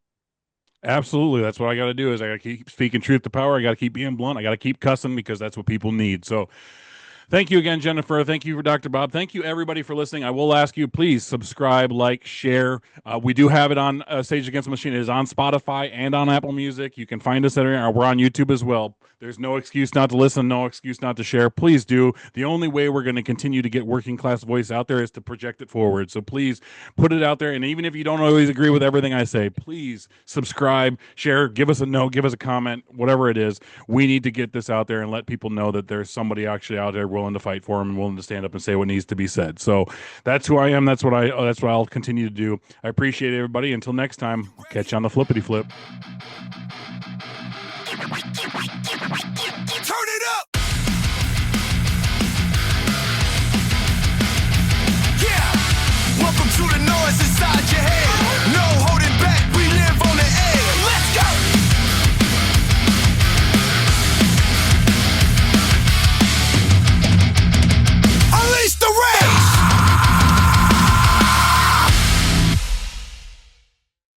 Absolutely. That's what I got to do is I got to keep speaking truth to power. I got to keep being blunt. I got to keep cussing because that's what people need. So thank you again, Jennifer. Thank you for Dr. Bob. Thank you, everybody, for listening. I will ask you, please subscribe, like, share. We do have it on Stage Against the Machine. It is on Spotify and on Apple Music. You can find us there. We're on YouTube as well. There's no excuse not to listen, no excuse not to share. Please do. The only way we're going to continue to get working class voice out there is to project it forward. So please put it out there. And even if you don't always agree with everything I say, please subscribe, share, give us a note, give us a comment, whatever it is. We need to get this out there and let people know that there's somebody actually out there willing to fight for them and willing to stand up and say what needs to be said. So that's who I am. That's what I'll continue to do. I appreciate everybody. Until next time, I'll catch you on the flippity flip. Turn it up! Yeah! Welcome to the noise inside your head.